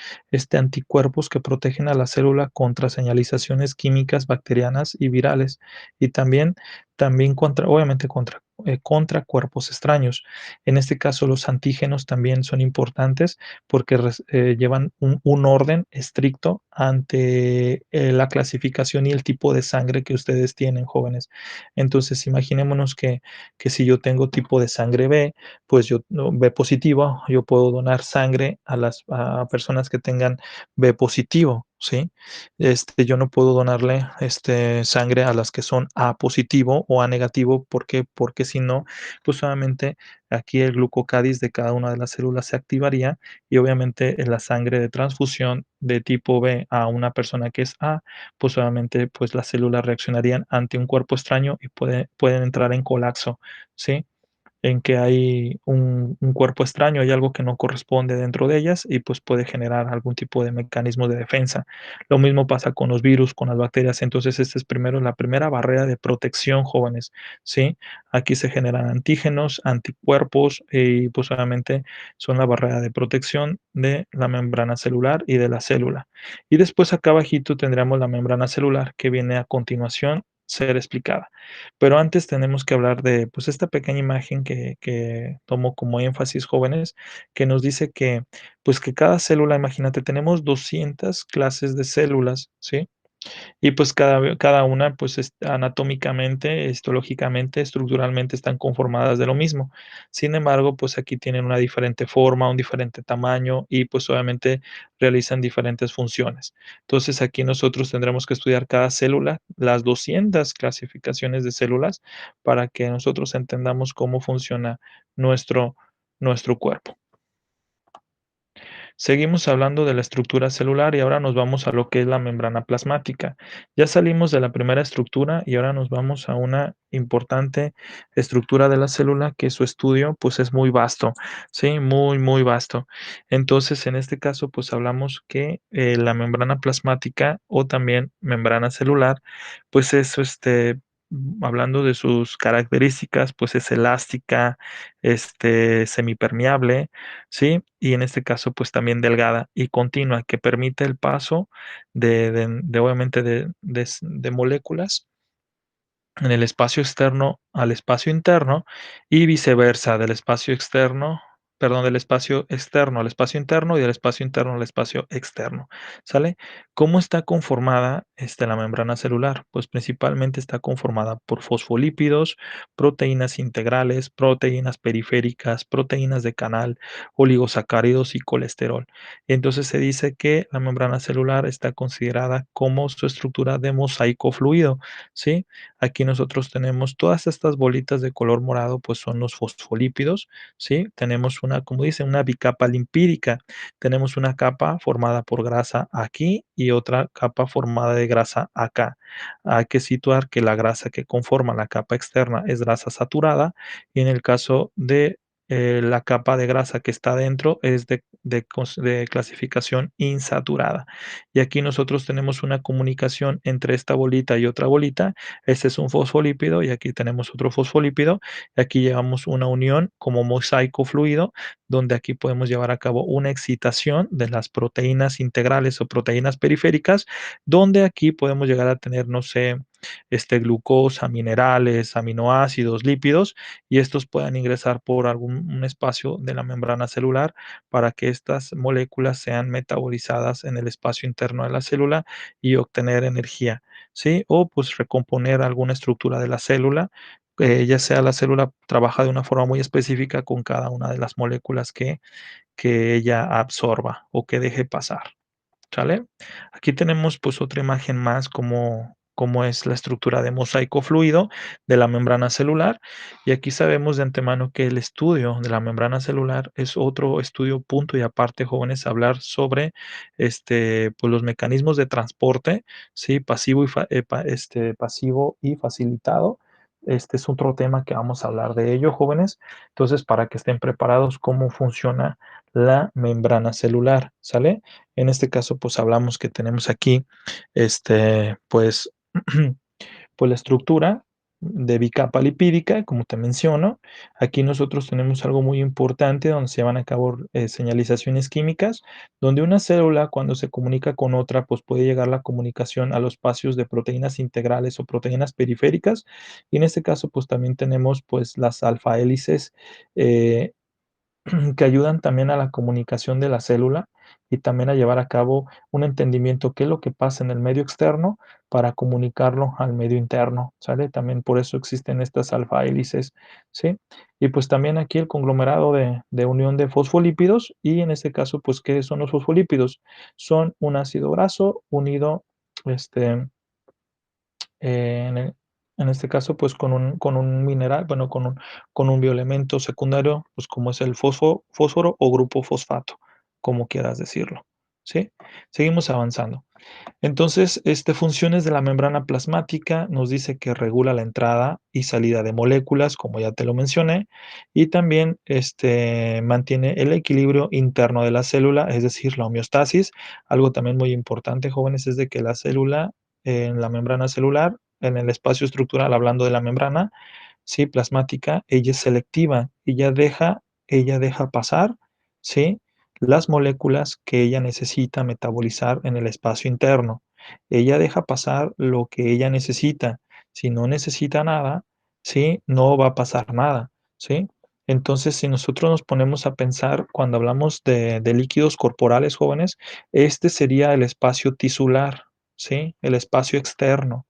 anticuerpos que protegen a la célula contra señalizaciones químicas, bacterianas y virales. Y también obviamente contra cuerpos extraños. En este caso, los antígenos también son importantes porque llevan un orden estricto ante la clasificación y el tipo de sangre que ustedes tienen, jóvenes. Entonces, imaginémonos que si yo tengo tipo de sangre B, pues yo no, B positivo, yo puedo donar sangre a personas que tengan B positivo, ¿sí? Yo no puedo donarle sangre a las que son A positivo o A negativo, porque si no, pues solamente aquí el glucocadis de cada una de las células se activaría y obviamente en la sangre de transfusión de tipo B a una persona que es A, pues obviamente pues las células reaccionarían ante un cuerpo extraño y pueden entrar en colapso, ¿sí? en que hay un cuerpo extraño, hay algo que no corresponde dentro de ellas y pues puede generar algún tipo de mecanismo de defensa. Lo mismo pasa con los virus, con las bacterias. Entonces, esta es primero la primera barrera de protección, jóvenes, ¿sí? Aquí se generan antígenos, anticuerpos y pues obviamente son la barrera de protección de la membrana celular y de la célula. Y después acá abajito tendríamos la membrana celular que viene a continuación ser explicada. Pero antes tenemos que hablar de pues esta pequeña imagen que tomo como énfasis, jóvenes, que nos dice que pues que cada célula, imagínate, tenemos 200 clases de células, ¿sí? Y pues cada una, pues anatómicamente, histológicamente, estructuralmente están conformadas de lo mismo. Sin embargo, pues aquí tienen una diferente forma, un diferente tamaño y pues obviamente realizan diferentes funciones. Entonces aquí nosotros tendremos que estudiar cada célula, las 200 clasificaciones de células, para que nosotros entendamos cómo funciona nuestro, nuestro cuerpo. Seguimos hablando de la estructura celular y ahora nos vamos a lo que es la membrana plasmática. Ya salimos de la primera estructura y ahora nos vamos a una importante estructura de la célula que su estudio pues es muy vasto, sí, muy, muy vasto. Entonces, en este caso pues hablamos que la membrana plasmática o también membrana celular pues eso hablando de sus características, pues es elástica, semipermeable, ¿sí? Y en este caso, pues también delgada y continua, que permite el paso de obviamente de moléculas en el espacio externo al espacio interno y viceversa, del espacio externo, perdón, del espacio externo al espacio interno y del espacio interno al espacio externo, ¿sale? ¿Cómo está conformada la membrana celular? Pues principalmente está conformada por fosfolípidos, proteínas integrales, proteínas periféricas, proteínas de canal, oligosacáridos y colesterol. Y entonces se dice que la membrana celular está considerada como su estructura de mosaico fluido, ¿sí? Aquí nosotros tenemos todas estas bolitas de color morado, pues son los fosfolípidos, ¿sí? Tenemos una, como dice, una bicapa lipídica. Tenemos una capa formada por grasa aquí y otra capa formada de grasa acá. Hay que situar que la grasa que conforma la capa externa es grasa saturada y en el caso de la capa de grasa que está dentro es de clasificación insaturada. Y aquí nosotros tenemos una comunicación entre esta bolita y otra bolita. Este es un fosfolípido y aquí tenemos otro fosfolípido. Y aquí llevamos una unión como mosaico fluido, donde aquí podemos llevar a cabo una excitación de las proteínas integrales o proteínas periféricas, donde aquí podemos llegar a tener, no sé, glucosa, minerales, aminoácidos, lípidos, y estos puedan ingresar por algún un espacio de la membrana celular para que estas moléculas sean metabolizadas en el espacio interno de la célula y obtener energía. ¿Sí? O pues recomponer alguna estructura de la célula, ya sea la célula trabaja de una forma muy específica con cada una de las moléculas que ella absorba o que deje pasar. ¿Sale? Aquí tenemos pues otra imagen más como es la estructura de mosaico fluido de la membrana celular y aquí sabemos de antemano que el estudio de la membrana celular es otro estudio punto y aparte, jóvenes, hablar sobre pues los mecanismos de transporte, sí, pasivo y facilitado. Este es otro tema que vamos a hablar de ello, jóvenes. Entonces, para que estén preparados cómo funciona la membrana celular, ¿sale? En este caso, pues hablamos que tenemos aquí, pues, pues la estructura de bicapa lipídica, como te menciono. Aquí nosotros tenemos algo muy importante donde se van a cabo señalizaciones químicas, donde una célula cuando se comunica con otra, pues puede llegar la comunicación a los espacios de proteínas integrales o proteínas periféricas. Y en este caso, pues también tenemos pues las alfa hélices eh, que ayudan también a la comunicación de la célula y también a llevar a cabo un entendimiento qué es lo que pasa en el medio externo para comunicarlo al medio interno, ¿sale? También por eso existen estas alfa hélices, ¿sí? Y pues también aquí el conglomerado de unión de fosfolípidos y en este caso, pues, ¿qué son los fosfolípidos? Son un ácido graso unido, este, en este caso, pues con un mineral, bueno, con un bioelemento secundario, pues como es el fósforo o grupo fosfato, como quieras decirlo. ¿sí? Seguimos avanzando. Entonces, funciones de la membrana plasmática nos dice que regula la entrada y salida de moléculas, como ya te lo mencioné, y también mantiene el equilibrio interno de la célula, es decir, la homeostasis. Algo también muy importante, jóvenes, es de que la célula, en la membrana celular, en el espacio estructural, hablando de la membrana, ¿sí? Plasmática, ella es selectiva, ella deja pasar, ¿sí? Las moléculas que ella necesita metabolizar en el espacio interno. Ella deja pasar lo que ella necesita. Si no necesita nada, ¿sí? No va a pasar nada, ¿sí? Entonces, si nosotros nos ponemos a pensar cuando hablamos de líquidos corporales jóvenes, este sería el espacio tisular, ¿sí? El espacio externo,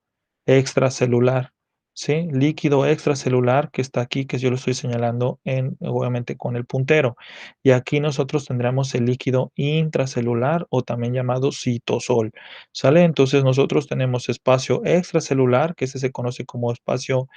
extracelular. ¿Sí? Líquido extracelular que está aquí, que yo lo estoy señalando obviamente con el puntero. Y aquí nosotros tendremos el líquido intracelular o también llamado citosol. ¿Sale? Entonces nosotros tenemos espacio extracelular, que ese se conoce como espacio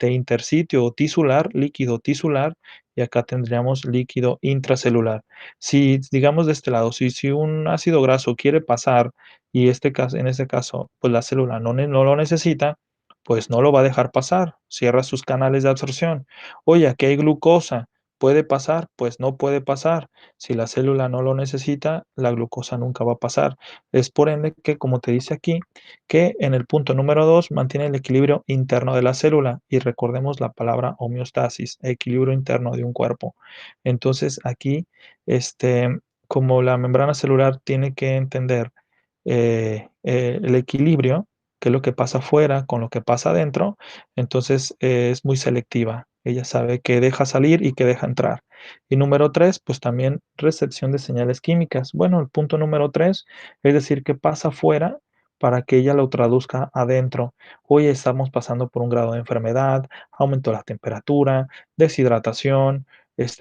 intersitio o tisular, líquido tisular, y acá tendríamos líquido intracelular. Si, digamos de este lado, si un ácido graso quiere pasar y en este caso, pues la célula no lo necesita, pues no lo va a dejar pasar, cierra sus canales de absorción. Oye, aquí hay glucosa, ¿puede pasar? Pues no puede pasar. Si la célula no lo necesita, la glucosa nunca va a pasar. Es por ende que, como te dice aquí, que en el punto número 2 mantiene el equilibrio interno de la célula y recordemos la palabra homeostasis, equilibrio interno de un cuerpo. Entonces aquí, como la membrana celular tiene que entender el equilibrio, que es lo que pasa afuera con lo que pasa adentro, entonces es muy selectiva. Ella sabe qué deja salir y qué deja entrar. Y número 3, pues también recepción de señales químicas. Bueno, el punto número 3 es decir, qué pasa afuera para que ella lo traduzca adentro. Hoy estamos pasando por un grado de enfermedad, aumento de la temperatura, deshidratación,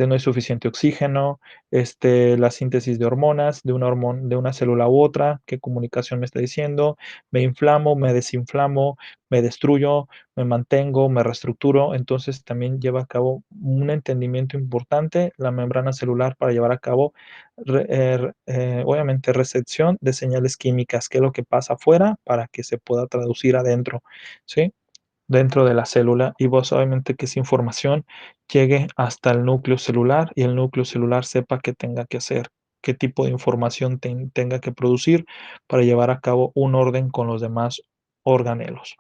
no hay suficiente oxígeno, la síntesis de hormonas de una célula u otra, qué comunicación me está diciendo, me inflamo, me desinflamo, me destruyo, me mantengo, me reestructuro. Entonces también lleva a cabo un entendimiento importante la membrana celular para llevar a cabo, obviamente, recepción de señales químicas, qué es lo que pasa afuera para que se pueda traducir adentro, ¿sí? Dentro de la célula y vos obviamente que esa información llegue hasta el núcleo celular y el núcleo celular sepa qué tenga que hacer, qué tipo de información tenga que producir para llevar a cabo un orden con los demás organelos.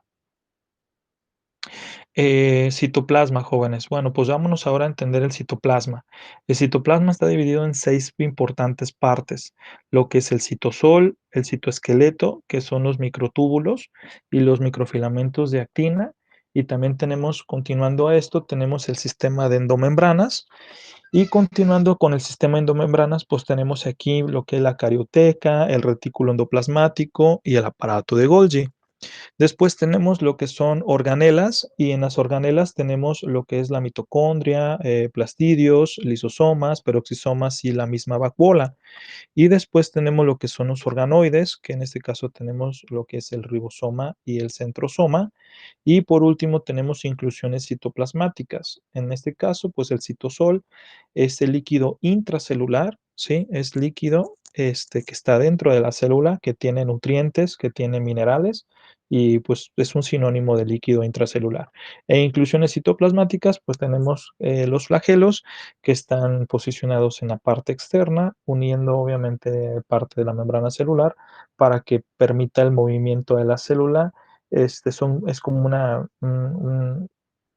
Citoplasma, jóvenes. Bueno, pues vámonos ahora a entender el citoplasma. El citoplasma está dividido en 6 importantes partes, lo que es el citosol, el citoesqueleto, que son los microtúbulos y los microfilamentos de actina. Y también tenemos, continuando a esto, tenemos el sistema de endomembranas. Y continuando con el sistema endomembranas, pues tenemos aquí lo que es la carioteca, el retículo endoplasmático y el aparato de Golgi. Después tenemos lo que son organelas y en las organelas tenemos lo que es la mitocondria, plastidios, lisosomas, peroxisomas y la misma vacuola. Y después tenemos lo que son los organoides, que en este caso tenemos lo que es el ribosoma y el centrosoma. Y por último tenemos inclusiones citoplasmáticas. En este caso, pues el citosol es el líquido intracelular, ¿sí? Es líquido que está dentro de la célula, que tiene nutrientes, que tiene minerales y pues es un sinónimo de líquido intracelular. E inclusiones citoplasmáticas, pues tenemos los flagelos que están posicionados en la parte externa, uniendo obviamente parte de la membrana celular para que permita el movimiento de la célula. Es como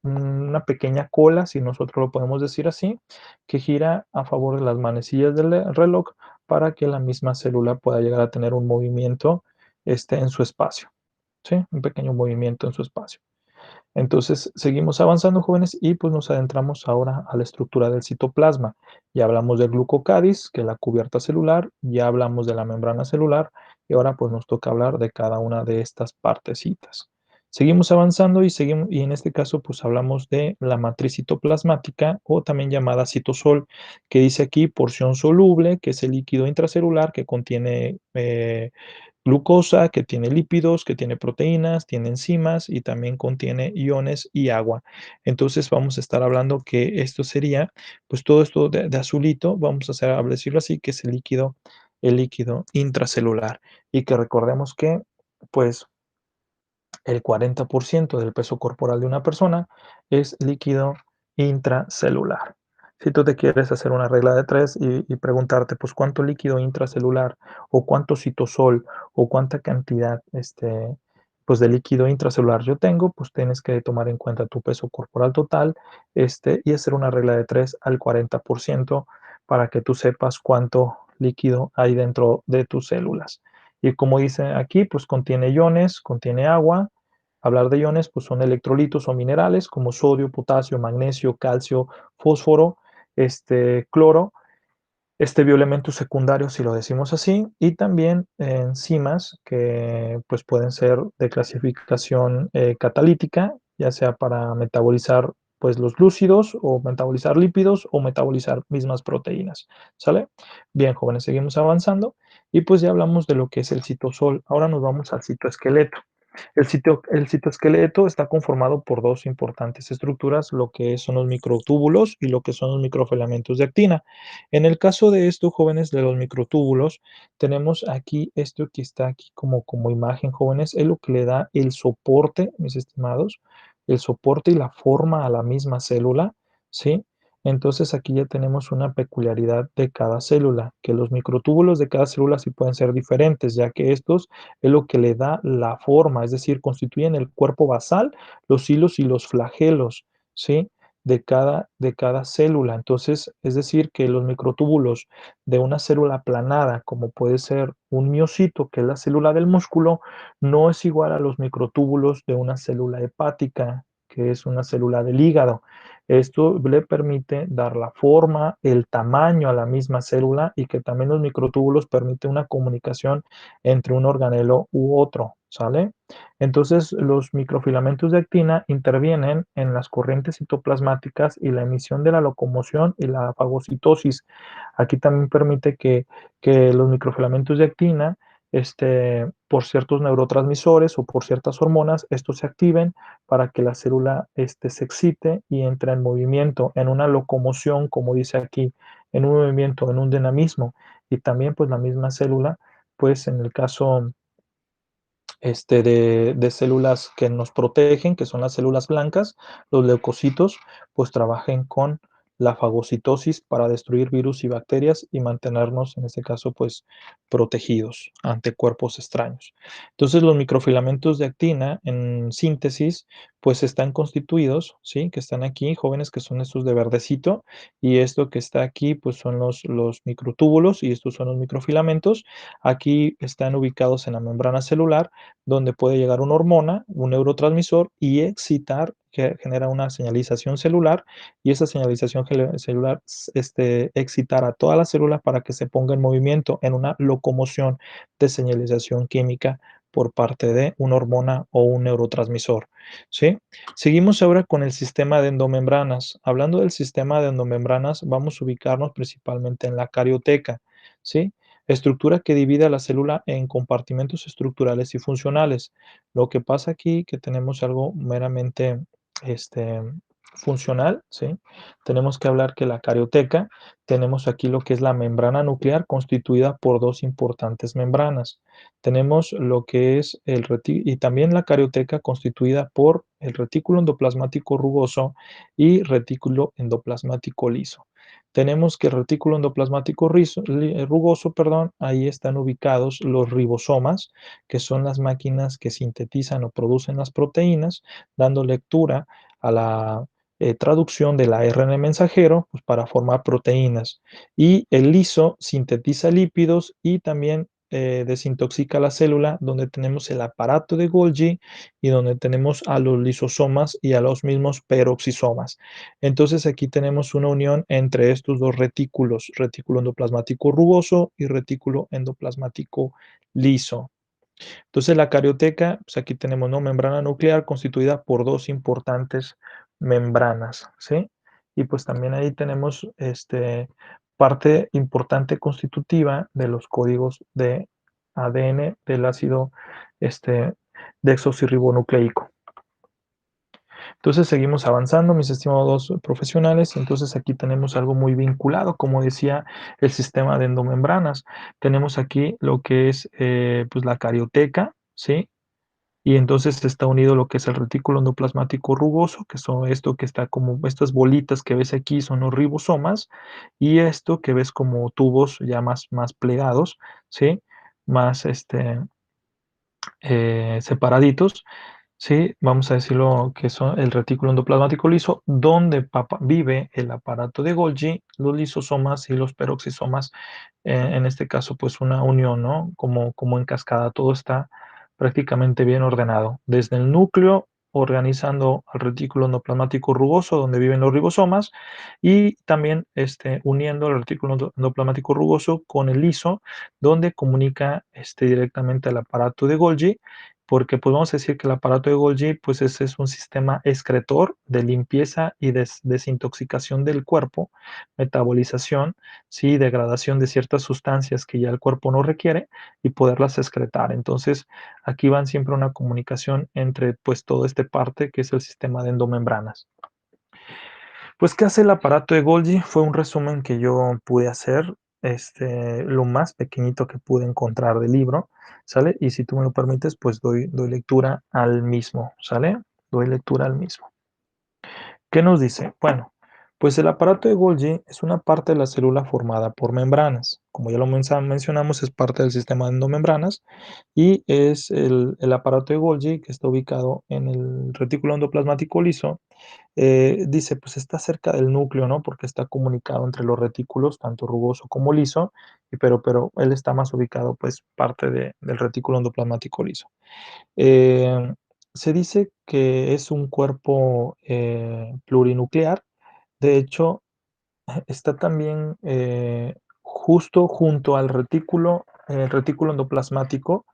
una pequeña cola, si nosotros lo podemos decir así, que gira a favor de las manecillas del reloj para que la misma célula pueda llegar a tener un movimiento en su espacio, ¿sí? Un pequeño movimiento en su espacio. Entonces, seguimos avanzando, jóvenes, y pues nos adentramos ahora a la estructura del citoplasma. Ya hablamos del glucocadis, que es la cubierta celular, ya hablamos de la membrana celular, y ahora pues nos toca hablar de cada una de estas partecitas. Seguimos avanzando y en este caso pues hablamos de la matriz citoplasmática o también llamada citosol, que dice aquí porción soluble, que es el líquido intracelular que contiene glucosa, que tiene lípidos, que tiene proteínas, tiene enzimas y también contiene iones y agua. Entonces vamos a estar hablando que esto sería, pues todo esto de azulito, vamos a hacer, a decirlo así, que es el líquido el líquido intracelular y que recordemos que, pues, el 40% del peso corporal de una persona es líquido intracelular. Si tú te quieres hacer una regla de tres y preguntarte, pues, ¿cuánto líquido intracelular o cuánto citosol o cuánta cantidad, pues, de líquido intracelular yo tengo? Pues tienes que tomar en cuenta tu peso corporal total, y hacer una regla de 3 al 40% para que tú sepas cuánto líquido hay dentro de tus células. Y como dice aquí, pues contiene iones, contiene agua. Hablar de iones, pues son electrolitos o minerales como sodio, potasio, magnesio, calcio, fósforo, cloro, bioelementos secundarios, si lo decimos así, y también enzimas que pues pueden ser de clasificación catalítica, ya sea para metabolizar pues los glúcidos o metabolizar lípidos o metabolizar mismas proteínas, ¿sale? Bien, jóvenes, seguimos avanzando y pues ya hablamos de lo que es el citosol. Ahora nos vamos al citoesqueleto. El citoesqueleto está conformado por dos importantes estructuras, lo que son los microtúbulos y lo que son los microfilamentos de actina. En el caso de estos jóvenes, de los microtúbulos, tenemos aquí esto que está aquí como imagen, jóvenes, es lo que le da el soporte, mis estimados, el soporte y la forma a la misma célula, ¿sí? Entonces aquí ya tenemos una peculiaridad de cada célula, que los microtúbulos de cada célula sí pueden ser diferentes, ya que estos es lo que le da la forma, es decir, constituyen el cuerpo basal, los hilos y los flagelos, ¿sí? De cada célula. Entonces, es decir, que los microtúbulos de una célula aplanada, como puede ser un miocito, que es la célula del músculo, no es igual a los microtúbulos de una célula hepática, que es una célula del hígado. Esto le permite dar la forma, el tamaño a la misma célula y que también los microtúbulos permiten una comunicación entre un organelo u otro, ¿sale? Entonces, los microfilamentos de actina intervienen en las corrientes citoplasmáticas y la emisión de la locomoción y la fagocitosis. Aquí también permite que los microfilamentos de actina, por ciertos neurotransmisores o por ciertas hormonas, estos se activen para que la célula se excite y entre en movimiento, en una locomoción, como dice aquí, en un movimiento, en un dinamismo. Y también, pues, la misma célula, pues, en el caso de células que nos protegen, que son las células blancas, los leucocitos, pues trabajen con la fagocitosis para destruir virus y bacterias y mantenernos, en este caso, pues protegidos ante cuerpos extraños. Entonces, los microfilamentos de actina, en síntesis, pues están constituidos, ¿sí? Que están aquí, jóvenes, que son estos de verdecito, y esto que está aquí, pues son los microtúbulos, y estos son los microfilamentos. Aquí están ubicados en la membrana celular, donde puede llegar una hormona, un neurotransmisor y excitar, que genera una señalización celular y esa señalización celular excitar a toda la célula para que se ponga en movimiento en una locomoción de señalización química por parte de una hormona o un neurotransmisor, ¿sí? Seguimos ahora con el sistema de endomembranas. Hablando del sistema de endomembranas, vamos a ubicarnos principalmente en la carioteca, ¿sí? Estructura que divide a la célula en compartimentos estructurales y funcionales. Lo que pasa aquí que tenemos algo meramente este, funcional, ¿sí? Tenemos que hablar que la carioteca, tenemos aquí lo que es la membrana nuclear constituida por dos importantes membranas. Tenemos lo que es y también la carioteca constituida por el retículo endoplasmático rugoso y retículo endoplasmático liso. Tenemos que el retículo endoplasmático rugoso, perdón, ahí están ubicados los ribosomas, que son las máquinas que sintetizan o producen las proteínas, dando lectura a la traducción del ARN mensajero, pues, para formar proteínas. Y el liso sintetiza lípidos y también desintoxica la célula, donde tenemos el aparato de Golgi y donde tenemos a los lisosomas y a los mismos peroxisomas. Entonces aquí tenemos una unión entre estos dos retículos, retículo endoplasmático rugoso y retículo endoplasmático liso. Entonces la carioteca, pues aquí tenemos, ¿no? Membrana nuclear constituida por dos importantes membranas, ¿sí? Y pues también ahí tenemos parte importante constitutiva de los códigos de ADN del ácido este, desoxirribonucleico. Entonces seguimos avanzando, mis estimados profesionales. Entonces aquí tenemos algo muy vinculado, como decía, el sistema de endomembranas. Tenemos aquí lo que es pues la carioteca, ¿sí? Y entonces está unido lo que es el retículo endoplasmático rugoso, que son esto que está como estas bolitas que ves aquí son los ribosomas, y esto que ves como tubos ya más plegados, ¿sí? Más separaditos, ¿sí? Vamos a decirlo que son el retículo endoplasmático liso, donde vive el aparato de Golgi, los lisosomas y los peroxisomas, en este caso, pues una unión, ¿no? Como en cascada, todo está prácticamente bien ordenado. Desde el núcleo, organizando al retículo endoplasmático rugoso, donde viven los ribosomas, y también uniendo el retículo endoplasmático rugoso con el liso, donde comunica directamente al aparato de Golgi, porque pues vamos a decir que el aparato de Golgi pues ese es un sistema excretor de limpieza y desintoxicación del cuerpo, metabolización, sí, degradación de ciertas sustancias que ya el cuerpo no requiere y poderlas excretar. Entonces, aquí van siempre una comunicación entre pues todo este parte que es el sistema de endomembranas. Pues, ¿qué hace el aparato de Golgi? Fue un resumen que yo pude hacer, lo más pequeñito que pude encontrar del libro, ¿sale? Y si tú me lo permites, pues doy lectura al mismo, ¿sale? Doy lectura al mismo. ¿Qué nos dice? Bueno, pues el aparato de Golgi es una parte de la célula formada por membranas. Como ya lo mencionamos, es parte del sistema de endomembranas y es el aparato de Golgi que está ubicado en el retículo endoplasmático liso. Dice, pues está cerca del núcleo, ¿no? Porque está comunicado entre los retículos, tanto rugoso como liso, pero él está más ubicado, pues, parte del retículo endoplasmático liso. Eh, Se dice que es un cuerpo plurinuclear. De hecho, está también justo junto al retículo, el retículo endoplasmático,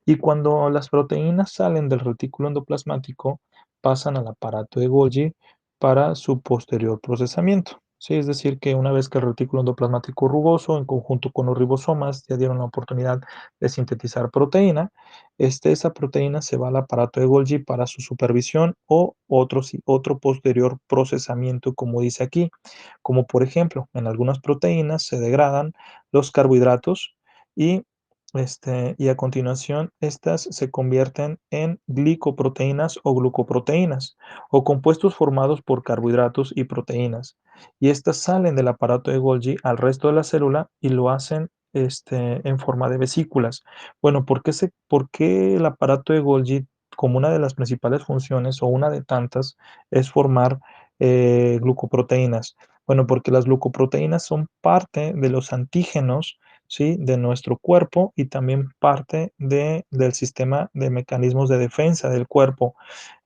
y cuando las proteínas salen del retículo endoplasmático, pasan al aparato de Golgi para su posterior procesamiento. Sí, es decir, que una vez que el retículo endoplasmático rugoso, en conjunto con los ribosomas, ya dieron la oportunidad de sintetizar proteína, esa proteína se va al aparato de Golgi para su supervisión o otro posterior procesamiento, como dice aquí. Como por ejemplo, en algunas proteínas se degradan los carbohidratos y y a continuación, estas se convierten en glicoproteínas o glucoproteínas, o compuestos formados por carbohidratos y proteínas. Y estas salen del aparato de Golgi al resto de la célula y lo hacen en forma de vesículas. Bueno, por qué el aparato de Golgi, como una de las principales funciones o una de tantas, es formar glucoproteínas? Bueno, porque las glucoproteínas son parte de los antígenos, ¿sí? De nuestro cuerpo y también parte del sistema de mecanismos de defensa del cuerpo.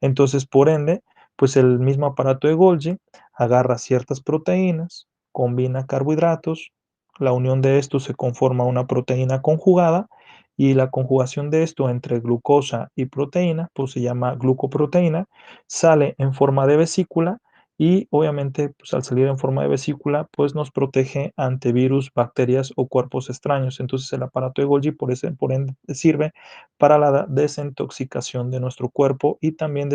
Entonces, por ende, pues el mismo aparato de Golgi agarra ciertas proteínas, combina carbohidratos, la unión de estos se conforma una proteína conjugada y la conjugación de esto entre glucosa y proteína, pues se llama glucoproteína, sale en forma de vesícula y obviamente, pues al salir en forma de vesícula, pues nos protege ante virus, bacterias o cuerpos extraños. Entonces el aparato de Golgi por ende sirve para la desintoxicación de nuestro cuerpo y también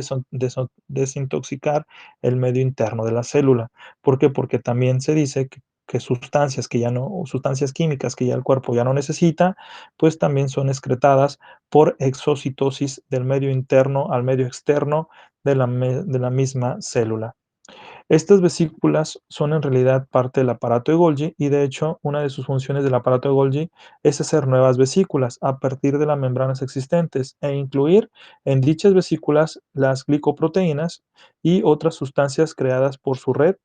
desintoxicar el medio interno de la célula. ¿Por qué? Porque también se dice que sustancias que ya no, o sustancias químicas que ya el cuerpo ya no necesita, pues también son excretadas por exocitosis del medio interno al medio externo de la misma célula. Estas vesículas son en realidad parte del aparato de Golgi y de hecho una de sus funciones del aparato de Golgi es hacer nuevas vesículas a partir de las membranas existentes e incluir en dichas vesículas las glicoproteínas y otras sustancias creadas por su red.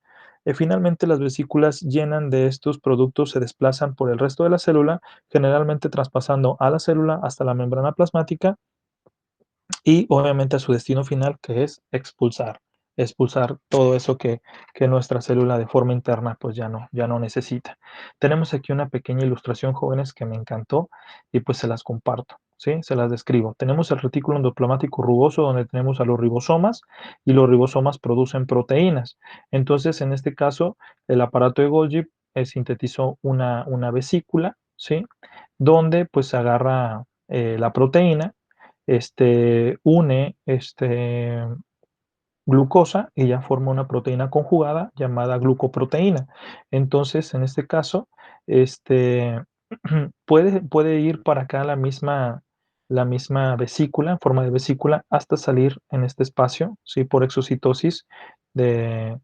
Finalmente, las vesículas llenan de estos productos se desplazan por el resto de la célula, generalmente traspasando a la célula hasta la membrana plasmática y obviamente a su destino final, que es expulsar todo eso que nuestra célula de forma interna pues ya no necesita. Tenemos aquí una pequeña ilustración, jóvenes, que me encantó y pues se las comparto, ¿sí? Se las describo. Tenemos el retículo endoplasmático rugoso donde tenemos a los ribosomas y los ribosomas producen proteínas. Entonces, en este caso, el aparato de Golgi sintetizó una vesícula, ¿sí? Donde pues se agarra la proteína une glucosa y ya forma una proteína conjugada llamada glucoproteína. Entonces, en este caso, este, puede ir para acá la misma vesícula, en forma de vesícula, hasta salir en este espacio, ¿sí? Por exocitosis de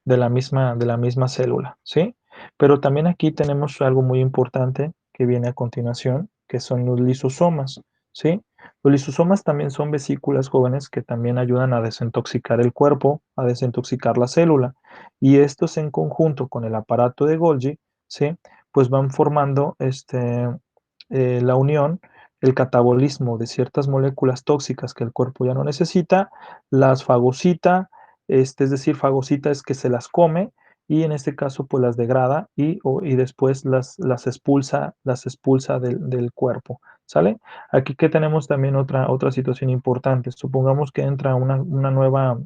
de la misma célula, ¿sí? Pero también aquí tenemos algo muy importante que viene a continuación, que son los lisosomas, ¿sí? Los lisosomas también son vesículas jóvenes que también ayudan a desintoxicar el cuerpo, a desintoxicar la célula, y estos en conjunto con el aparato de Golgi, ¿sí? Pues van formando la unión, el catabolismo de ciertas moléculas tóxicas que el cuerpo ya no necesita, las fagocita, es decir, fagocita es que se las come y en este caso pues las degrada y después las expulsa del cuerpo, ¿sale? Aquí que tenemos también otra situación importante. Supongamos que entra una nueva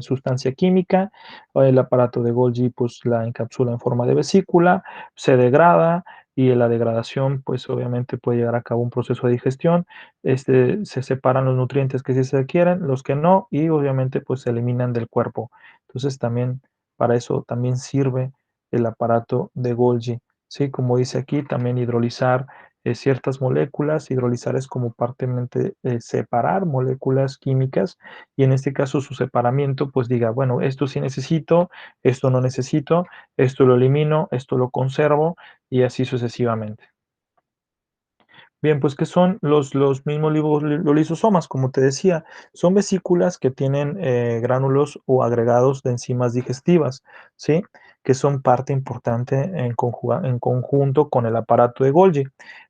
sustancia química, el aparato de Golgi pues la encapsula en forma de vesícula, se degrada y en la degradación pues obviamente puede llegar a cabo un proceso de digestión, se separan los nutrientes que sí se quieren, los que no, y obviamente pues se eliminan del cuerpo. Entonces también para eso también sirve el aparato de Golgi, ¿sí? Como dice aquí, también hidrolizar ciertas moléculas, hidrolizar es como partemente separar moléculas químicas y en este caso su separamiento pues diga, bueno, esto sí necesito, esto no necesito, esto lo elimino, esto lo conservo y así sucesivamente. Bien, pues, ¿qué son los mismos los lisosomas? Como te decía, son vesículas que tienen, gránulos o agregados de enzimas digestivas, ¿sí? Que son parte importante en conjunto con el aparato de Golgi.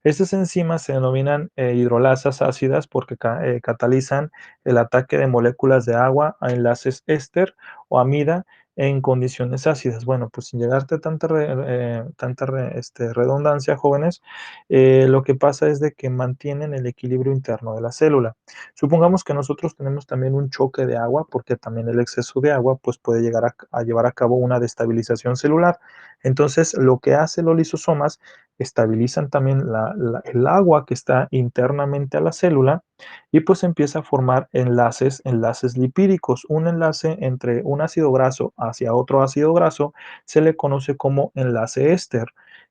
Estas enzimas se denominan, hidrolasas ácidas porque catalizan el ataque de moléculas de agua a enlaces éster o amida en condiciones ácidas. Bueno, pues, sin llegarte a tanta redundancia, jóvenes, lo que pasa es de que mantienen el equilibrio interno de la célula. Supongamos que nosotros tenemos también un choque de agua, porque también el exceso de agua pues, puede llegar a llevar a cabo una destabilización celular. Entonces, lo que hacen los lisosomas, estabilizan también el agua que está internamente a la célula y pues empieza a formar enlaces lipídicos. Un enlace entre un ácido graso hacia otro ácido graso se le conoce como enlace éster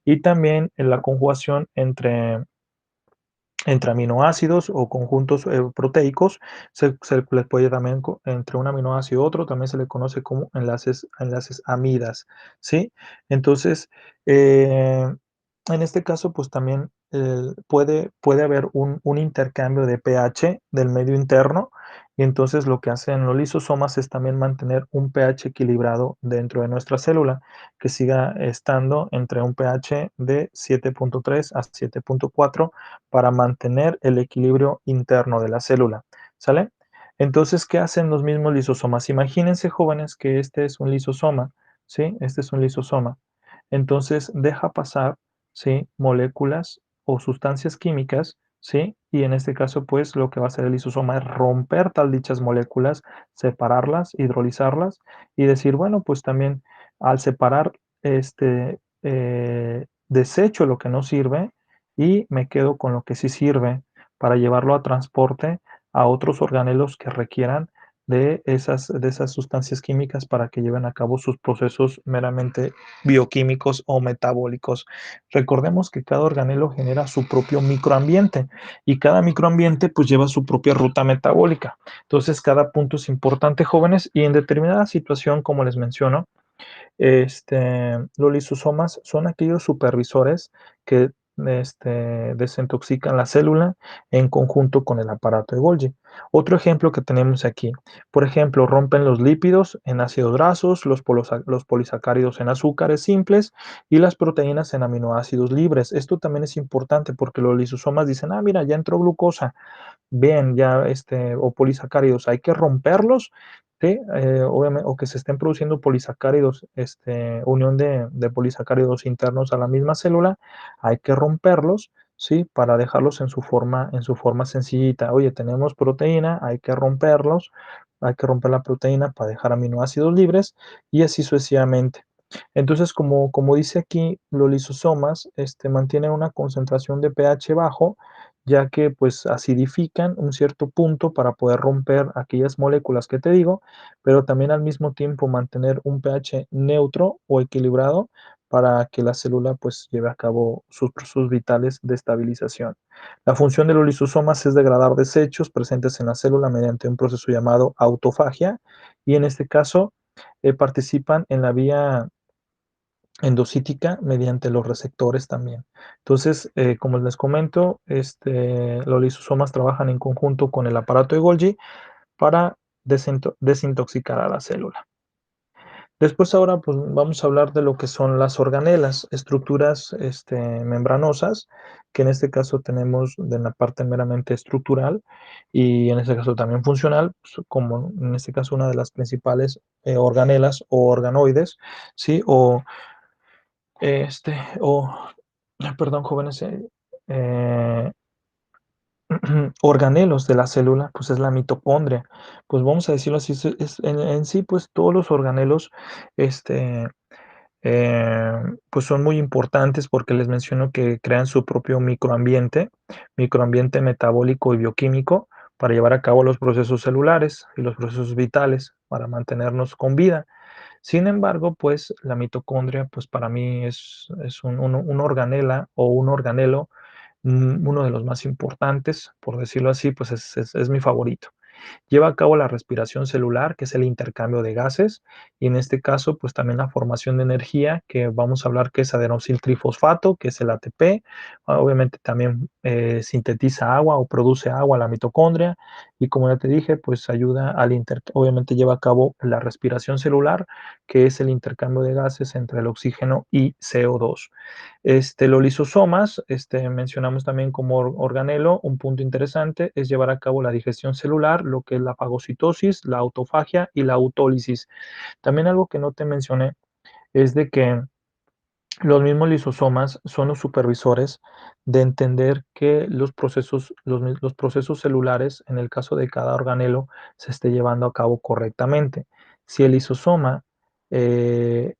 y también en la conjugación entre aminoácidos o conjuntos proteicos, se les puede también, entre un aminoácido y otro, también se le conoce como enlaces amidas, ¿sí? Entonces, en este caso, pues también puede haber un intercambio de pH del medio interno, y entonces lo que hacen los lisosomas es también mantener un pH equilibrado dentro de nuestra célula, que siga estando entre un pH de 7.3 a 7.4 para mantener el equilibrio interno de la célula, ¿sale? Entonces, ¿qué hacen los mismos lisosomas? Imagínense, jóvenes, que este es un lisosoma, ¿sí? Este es un lisosoma. Entonces, deja pasar, ¿sí? Moléculas o sustancias químicas, ¿sí? Y en este caso, pues, lo que va a hacer el lisosoma es romper tal dichas moléculas, separarlas, hidrolizarlas y decir, bueno, pues también al separar, desecho lo que no sirve y me quedo con lo que sí sirve para llevarlo a transporte a otros organelos que requieran de esas sustancias químicas para que lleven a cabo sus procesos meramente bioquímicos o metabólicos. Recordemos que cada organelo genera su propio microambiente y cada microambiente pues lleva su propia ruta metabólica. Entonces cada punto es importante, jóvenes, y en determinada situación, como les menciono, los lisosomas son aquellos supervisores que desintoxican la célula en conjunto con el aparato de Golgi. Otro ejemplo que tenemos aquí, por ejemplo, rompen los lípidos en ácidos grasos, los polisacáridos en azúcares simples y las proteínas en aminoácidos libres. Esto también es importante porque los lisosomas dicen, ah, mira, ya entró glucosa, bien, ya, o polisacáridos, hay que romperlos, ¿sí? Obviamente, o que se estén produciendo polisacáridos, unión de polisacáridos internos a la misma célula, hay que romperlos, ¿sí? Para dejarlos en su forma sencillita. Oye, tenemos proteína, hay que romperlos, hay que romper la proteína para dejar aminoácidos libres y así sucesivamente. Entonces, como dice aquí, los lisosomas mantienen una concentración de pH bajo ya que pues acidifican un cierto punto para poder romper aquellas moléculas que te digo, pero también al mismo tiempo mantener un pH neutro o equilibrado para que la célula pues lleve a cabo sus procesos vitales de estabilización. La función de los lisosomas es degradar desechos presentes en la célula mediante un proceso llamado autofagia y en este caso participan en la vía endocítica mediante los receptores también. Entonces, como les comento, los lisosomas trabajan en conjunto con el aparato de Golgi para desintoxicar a la célula. Después ahora pues vamos a hablar de lo que son las organelas, estructuras membranosas, que en este caso tenemos de la parte meramente estructural y en este caso también funcional, pues, como en este caso una de las principales organelas o organoides, ¿sí? Este, o, perdón, jóvenes, eh, organelos de la célula, pues es la mitocondria. Pues vamos a decirlo así, en sí, pues todos los organelos, este, eh, pues son muy importantes porque les menciono que crean su propio microambiente metabólico y bioquímico para llevar a cabo los procesos celulares y los procesos vitales para mantenernos con vida. Sin embargo, pues la mitocondria, pues para mí es un organela o un organelo, uno de los más importantes, por decirlo así, pues es mi favorito. Lleva a cabo la respiración celular, que es el intercambio de gases, y en este caso, pues también la formación de energía, que vamos a hablar que es adenosiltrifosfato, que es el ATP. Obviamente también sintetiza agua o produce agua la mitocondria, y como ya te dije, pues ayuda obviamente lleva a cabo la respiración celular, que es el intercambio de gases entre el oxígeno y CO2. Los lisosomas, mencionamos también como organelo, un punto interesante es llevar a cabo la digestión celular, lo que es la fagocitosis, la autofagia y la autólisis. También algo que no te mencioné es de que los mismos lisosomas son los supervisores de entender que los procesos celulares, en el caso de cada organelo, se esté llevando a cabo correctamente. Si el lisosoma eh,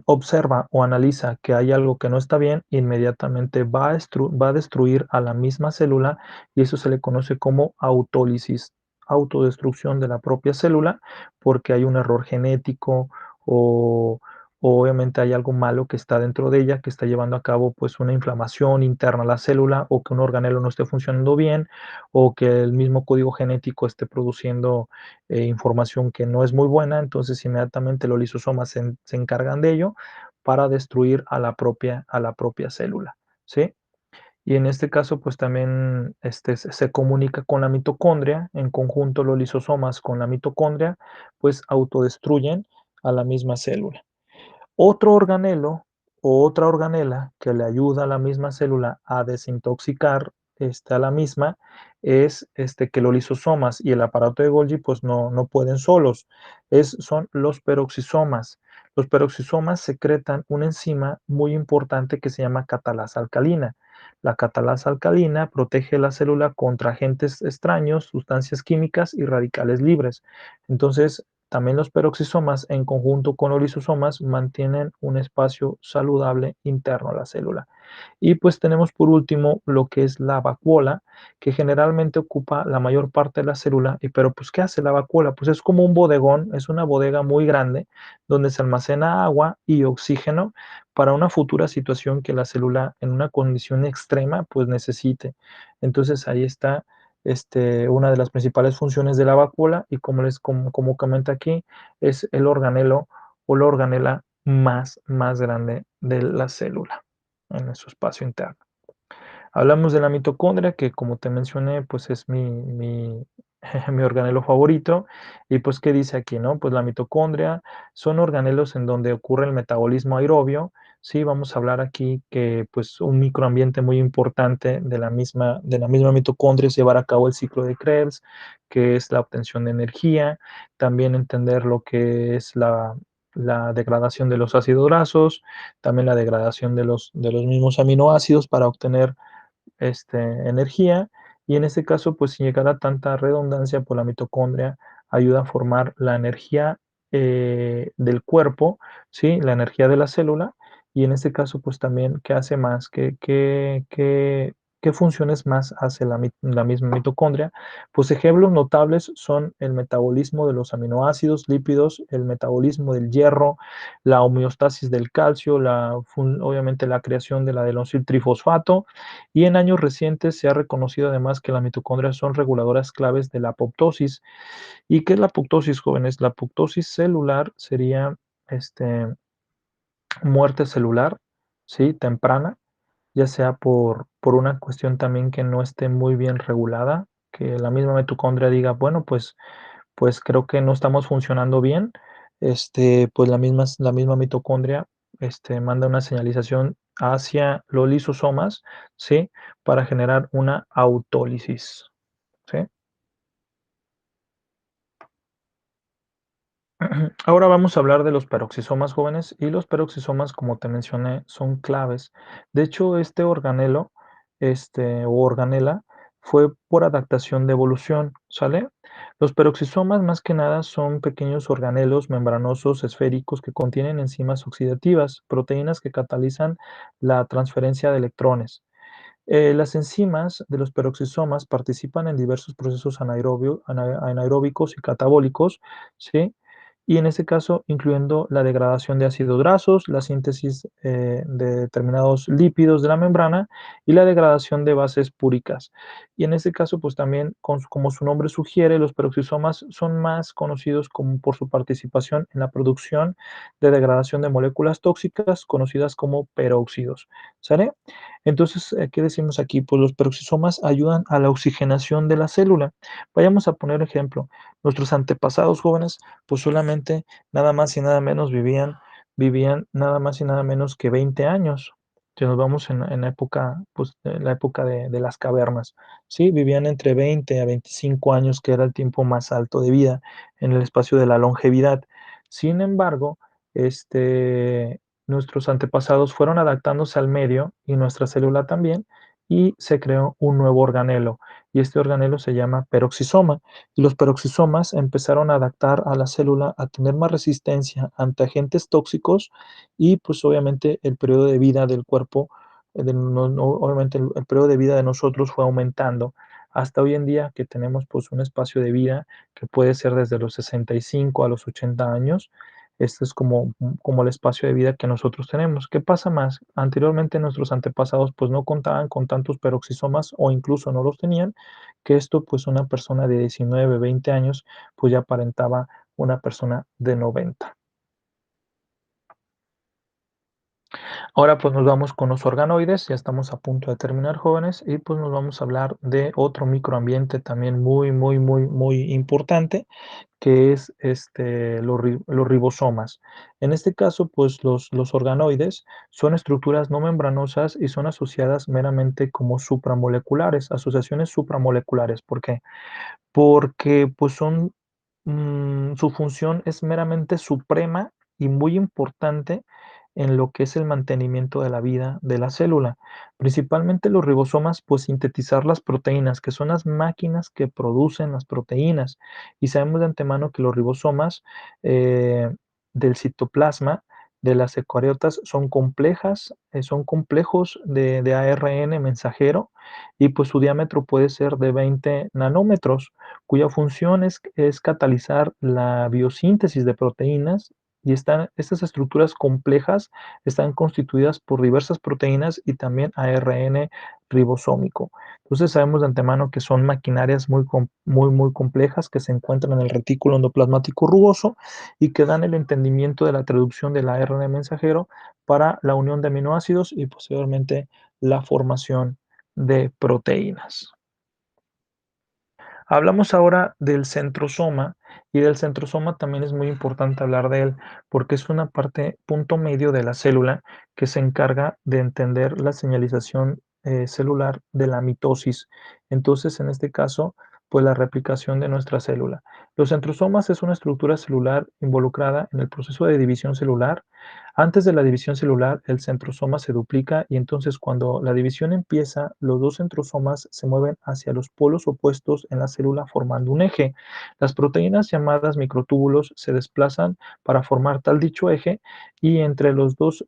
observa o analiza que hay algo que no está bien, inmediatamente va a destruir a la misma célula y eso se le conoce como autólisis, autodestrucción de la propia célula, porque hay un error genético o, o obviamente hay algo malo que está dentro de ella, que está llevando a cabo pues una inflamación interna a la célula o que un organelo no esté funcionando bien o que el mismo código genético esté produciendo información que no es muy buena, entonces inmediatamente los lisosomas se encargan de ello para destruir a la propia célula, ¿sí? Y en este caso, pues también se comunica con la mitocondria, en conjunto los lisosomas con la mitocondria, pues autodestruyen a la misma célula. Otro organelo o otra organela que le ayuda a la misma célula a desintoxicar a la misma es que los lisosomas y el aparato de Golgi pues no pueden solos, son los peroxisomas. Los peroxisomas secretan una enzima muy importante que se llama catalasa alcalina. La catalasa alcalina protege la célula contra agentes extraños, sustancias químicas y radicales libres. Entonces, también los peroxisomas, en conjunto con los lisosomas, mantienen un espacio saludable interno a la célula. Y pues tenemos por último lo que es la vacuola, que generalmente ocupa la mayor parte de la célula. Pero pues, ¿qué hace la vacuola? Pues es como un bodegón, es una bodega muy grande donde se almacena agua y oxígeno para una futura situación que la célula en una condición extrema pues necesite. Entonces ahí está una de las principales funciones de la vacuola y como comenta aquí, es el organelo o la organela más grande de la célula en su espacio interno. Hablamos de la mitocondria, que como te mencioné, pues es mi organelo favorito. Y pues, ¿qué dice aquí, no? Pues la mitocondria son organelos en donde ocurre el metabolismo aerobio. Sí, vamos a hablar aquí que pues un microambiente muy importante de la misma mitocondria es llevar a cabo el ciclo de Krebs, que es la obtención de energía, también entender lo que es la degradación de los ácidos grasos, también la degradación de los mismos aminoácidos para obtener energía. Y en este caso, pues sin llegar a tanta redundancia, pues la mitocondria ayuda a formar la energía del cuerpo, ¿sí? La energía de la célula. Y en este caso, pues también, ¿qué hace más? ¿Qué funciones más hace la misma mitocondria? Pues ejemplos notables son el metabolismo de los aminoácidos, lípidos, el metabolismo del hierro, la homeostasis del calcio, obviamente la creación de la adenosine-trifosfato, y en años recientes se ha reconocido además que las mitocondrias son reguladoras claves de la apoptosis. ¿Y qué es la apoptosis, jóvenes? La apoptosis celular sería este, muerte celular, ¿sí? Temprana, ya sea por una cuestión también que no esté muy bien regulada, que la misma mitocondria diga, bueno, pues creo que no estamos funcionando bien, pues la misma mitocondria manda una señalización hacia los lisosomas, ¿sí? Para generar una autólisis, ¿sí? Ahora vamos a hablar de los peroxisomas jóvenes y los peroxisomas, como te mencioné, son claves. De hecho, este organelo, o organela, fue por adaptación de evolución, ¿sale? Los peroxisomas, más que nada, son pequeños organelos membranosos esféricos que contienen enzimas oxidativas, proteínas que catalizan la transferencia de electrones. Las enzimas de los peroxisomas participan en diversos procesos anaeróbicos y catabólicos, ¿sí? Y en este caso, incluyendo la degradación de ácidos grasos, la síntesis de determinados lípidos de la membrana y la degradación de bases púricas. Y en este caso, pues también, como su nombre sugiere, los peroxisomas son más conocidos como por su participación en la producción de degradación de moléculas tóxicas conocidas como peróxidos. ¿Sale? Entonces, ¿qué decimos aquí? Pues los peroxisomas ayudan a la oxigenación de la célula. Vayamos a poner ejemplo. Nuestros antepasados jóvenes, pues solamente nada más y nada menos vivían nada más y nada menos que 20 años. Si nos vamos en la época, pues en la época de las cavernas, ¿sí? Vivían entre 20 a 25 años, que era el tiempo más alto de vida en el espacio de la longevidad. Sin embargo, nuestros antepasados fueron adaptándose al medio y nuestra célula también, y se creó un nuevo organelo, y este organelo se llama peroxisoma, y los peroxisomas empezaron a adaptar a la célula a tener más resistencia ante agentes tóxicos y pues obviamente el periodo de vida del cuerpo, obviamente el periodo de vida de nosotros fue aumentando hasta hoy en día que tenemos pues un espacio de vida que puede ser desde los 65 a los 80 años. Este es como el espacio de vida que nosotros tenemos. ¿Qué pasa más? Anteriormente nuestros antepasados pues no contaban con tantos peroxisomas o incluso no los tenían, que esto pues una persona de 19, 20 años pues ya aparentaba una persona de 90. Ahora pues nos vamos con los organoides, ya estamos a punto de terminar, jóvenes, y pues nos vamos a hablar de otro microambiente también muy, muy, muy, muy importante, que es los ribosomas. En este caso, pues los organoides son estructuras no membranosas y son asociadas meramente como supramoleculares, asociaciones supramoleculares. ¿Por qué? Porque pues su función es meramente suprema y muy importante en lo que es el mantenimiento de la vida de la célula. Principalmente los ribosomas, pues sintetizar las proteínas, que son las máquinas que producen las proteínas. Y sabemos de antemano que los ribosomas eh, del citoplasma de las eucariotas son complejas, son complejos de ARN mensajero, y pues su diámetro puede ser de 20 nanómetros, cuya función es catalizar la biosíntesis de proteínas, y estas estructuras complejas están constituidas por diversas proteínas y también ARN ribosómico. Entonces sabemos de antemano que son maquinarias muy, muy complejas que se encuentran en el retículo endoplasmático rugoso y que dan el entendimiento de la traducción del ARN mensajero para la unión de aminoácidos y posteriormente la formación de proteínas. Hablamos ahora del centrosoma, y del centrosoma también es muy importante hablar de él porque es una parte, punto medio de la célula, que se encarga de entender la señalización celular de la mitosis. Entonces, en este caso, pues la replicación de nuestra célula. Los centrosomas es una estructura celular involucrada en el proceso de división celular. Antes de la división celular, el centrosoma se duplica y entonces cuando la división empieza, los dos centrosomas se mueven hacia los polos opuestos en la célula formando un eje. Las proteínas llamadas microtúbulos se desplazan para formar tal dicho eje y entre los dos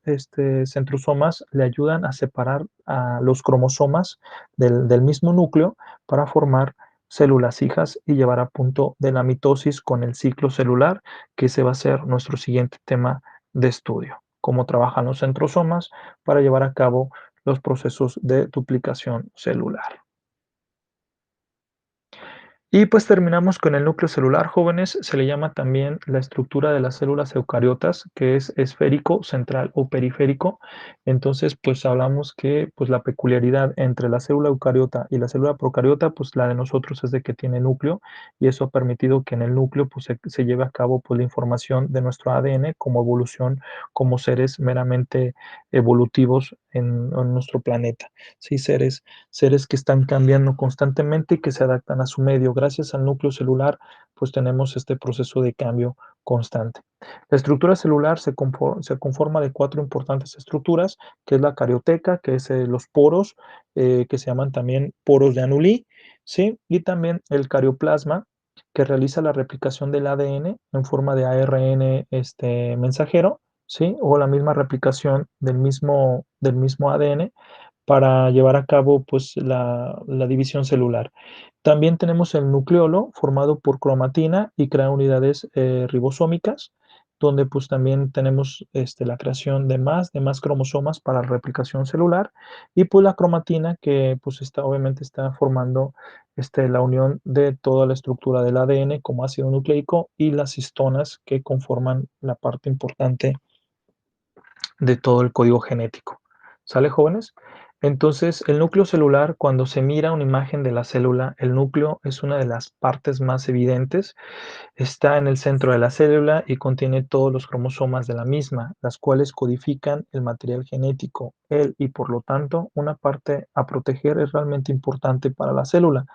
centrosomas le ayudan a separar a los cromosomas del mismo núcleo para formar células hijas y llevar a punto de la mitosis con el ciclo celular, que ese va a ser nuestro siguiente tema de estudio, cómo trabajan los centrosomas para llevar a cabo los procesos de duplicación celular. Y pues terminamos con el núcleo celular, jóvenes. Se le llama también la estructura de las células eucariotas, que es esférico, central o periférico. Entonces, pues hablamos que pues la peculiaridad entre la célula eucariota y la célula procariota, pues la de nosotros es de que tiene núcleo y eso ha permitido que en el núcleo pues se lleve a cabo pues la información de nuestro ADN como evolución, como seres meramente evolutivos en nuestro planeta. Sí, seres que están cambiando constantemente y que se adaptan a su medio. Gracias al núcleo celular, pues tenemos este proceso de cambio constante. La estructura celular se conforma de cuatro importantes estructuras, que es la carioteca, que es los poros, que se llaman también poros de Anuli, ¿sí? Y también el carioplasma, que realiza la replicación del ADN en forma de ARN mensajero, ¿sí? O la misma replicación del mismo ADN para llevar a cabo pues, la división celular. También tenemos el nucleolo formado por cromatina y crea unidades ribosómicas, donde pues también tenemos la creación de más cromosomas para la replicación celular y pues la cromatina que pues obviamente está formando la unión de toda la estructura del ADN como ácido nucleico y las histonas que conforman la parte importante de todo el código genético. ¿Sale, jóvenes? Entonces, el núcleo celular, cuando se mira una imagen de la célula, el núcleo es una de las partes más evidentes. Está en el centro de la célula y contiene todos los cromosomas de la misma, las cuales codifican el material genético. Él y por lo tanto, una parte a proteger es realmente importante para la célula.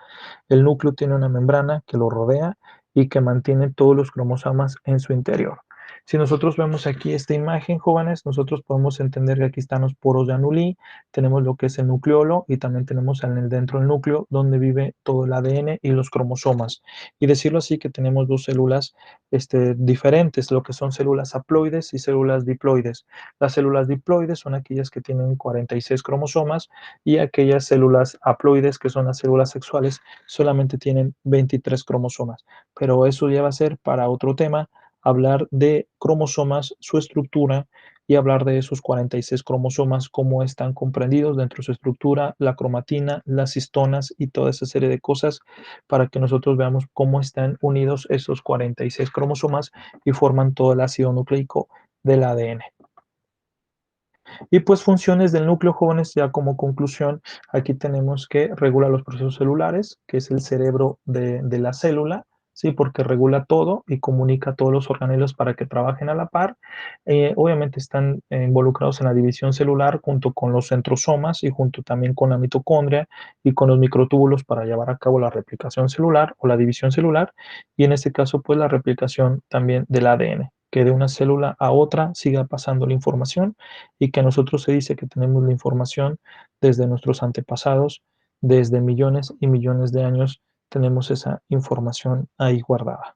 El núcleo tiene una membrana que lo rodea y que mantiene todos los cromosomas en su interior. Si nosotros vemos aquí esta imagen, jóvenes, nosotros podemos entender que aquí están los poros de Anuli, tenemos lo que es el nucleolo y también tenemos dentro del núcleo donde vive todo el ADN y los cromosomas. Y decirlo así que tenemos dos células diferentes, lo que son células haploides y células diploides. Las células diploides son aquellas que tienen 46 cromosomas y aquellas células haploides, que son las células sexuales, solamente tienen 23 cromosomas. Pero eso ya va a ser para otro tema, hablar de cromosomas, su estructura y hablar de esos 46 cromosomas, cómo están comprendidos dentro de su estructura, la cromatina, las histonas y toda esa serie de cosas para que nosotros veamos cómo están unidos esos 46 cromosomas y forman todo el ácido nucleico del ADN. Y pues funciones del núcleo, jóvenes, ya como conclusión, aquí tenemos que regula los procesos celulares, que es el cerebro de la célula, ¿sí? Porque regula todo y comunica a todos los organelos para que trabajen a la par. Obviamente están involucrados en la división celular junto con los centrosomas y junto también con la mitocondria y con los microtúbulos para llevar a cabo la replicación celular o la división celular y en este caso pues la replicación también del ADN, que de una célula a otra siga pasando la información y que a nosotros se dice que tenemos la información desde nuestros antepasados, desde millones y millones de años tenemos esa información ahí guardada.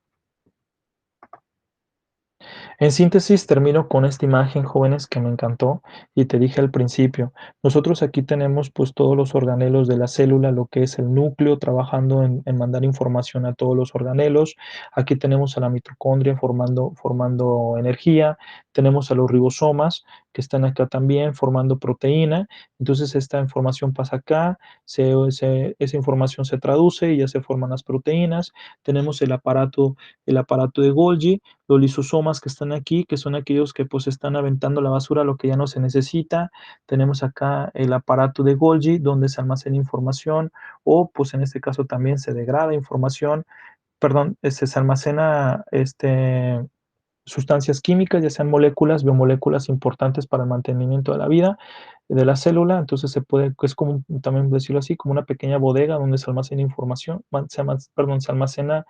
En síntesis, termino con esta imagen, jóvenes, que me encantó y te dije al principio, nosotros aquí tenemos pues todos los organelos de la célula, lo que es el núcleo, trabajando en mandar información a todos los organelos. Aquí tenemos a la mitocondria formando energía, tenemos a los ribosomas que están acá también formando proteína. Entonces esta información pasa acá, esa información se traduce y ya se forman las proteínas. Tenemos el aparato de Golgi, los lisosomas que están aquí, que son aquellos que pues están aventando la basura, lo que ya no se necesita. Tenemos acá el aparato de Golgi, donde se almacena información o pues en este caso también se degrada información, perdón, se almacena sustancias químicas, ya sean moléculas, biomoléculas importantes para el mantenimiento de la vida de la célula. Entonces se puede, es como, también decirlo así, como una pequeña bodega donde se almacena información, perdón, se almacena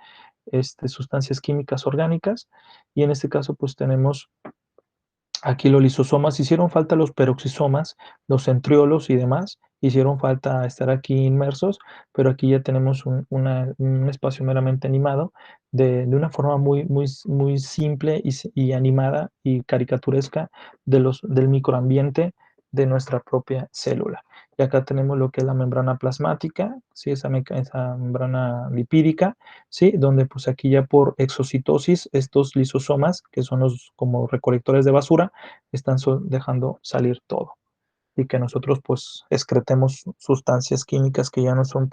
sustancias químicas orgánicas. Y en este caso, pues tenemos aquí los lisosomas. Hicieron falta los peroxisomas, los centriolos y demás, hicieron falta estar aquí inmersos, pero aquí ya tenemos un espacio meramente animado de una forma muy simple y animada y caricaturesca del microambiente de nuestra propia célula. Y acá tenemos lo que es la membrana plasmática, ¿sí? Esa membrana lipídica, ¿sí? Donde pues aquí ya por exocitosis, estos lisosomas, que son los como recolectores de basura, están dejando salir todo y que nosotros pues excretemos sustancias químicas que ya no son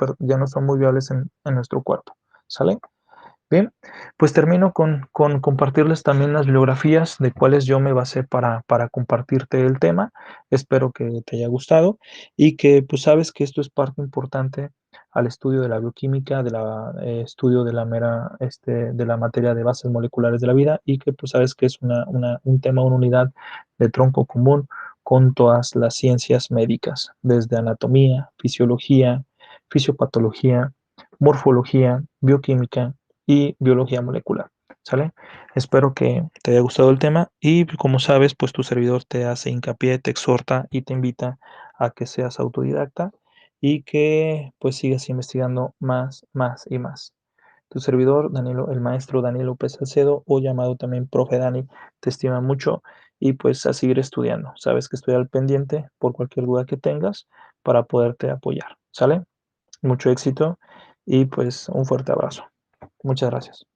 muy viables en nuestro cuerpo, ¿sale? Bien, pues termino con compartirles también las bibliografías de cuáles yo me basé para compartirte el tema. Espero que te haya gustado y que pues sabes que esto es parte importante al estudio de la bioquímica, del estudio de la de la materia de bases moleculares de la vida y que pues sabes que es un tema, una unidad de tronco común con todas las ciencias médicas, desde anatomía, fisiología, fisiopatología, morfología, bioquímica y biología molecular, ¿sale? Espero que te haya gustado el tema y como sabes, pues tu servidor te hace hincapié, te exhorta y te invita a que seas autodidacta y que pues sigas investigando más y más. Tu servidor, Danilo, el maestro Daniel López Salcedo, o llamado también Profe Dani, te estima mucho y pues a seguir estudiando. Sabes que estoy al pendiente por cualquier duda que tengas para poderte apoyar, ¿sale? Mucho éxito y pues un fuerte abrazo. Muchas gracias.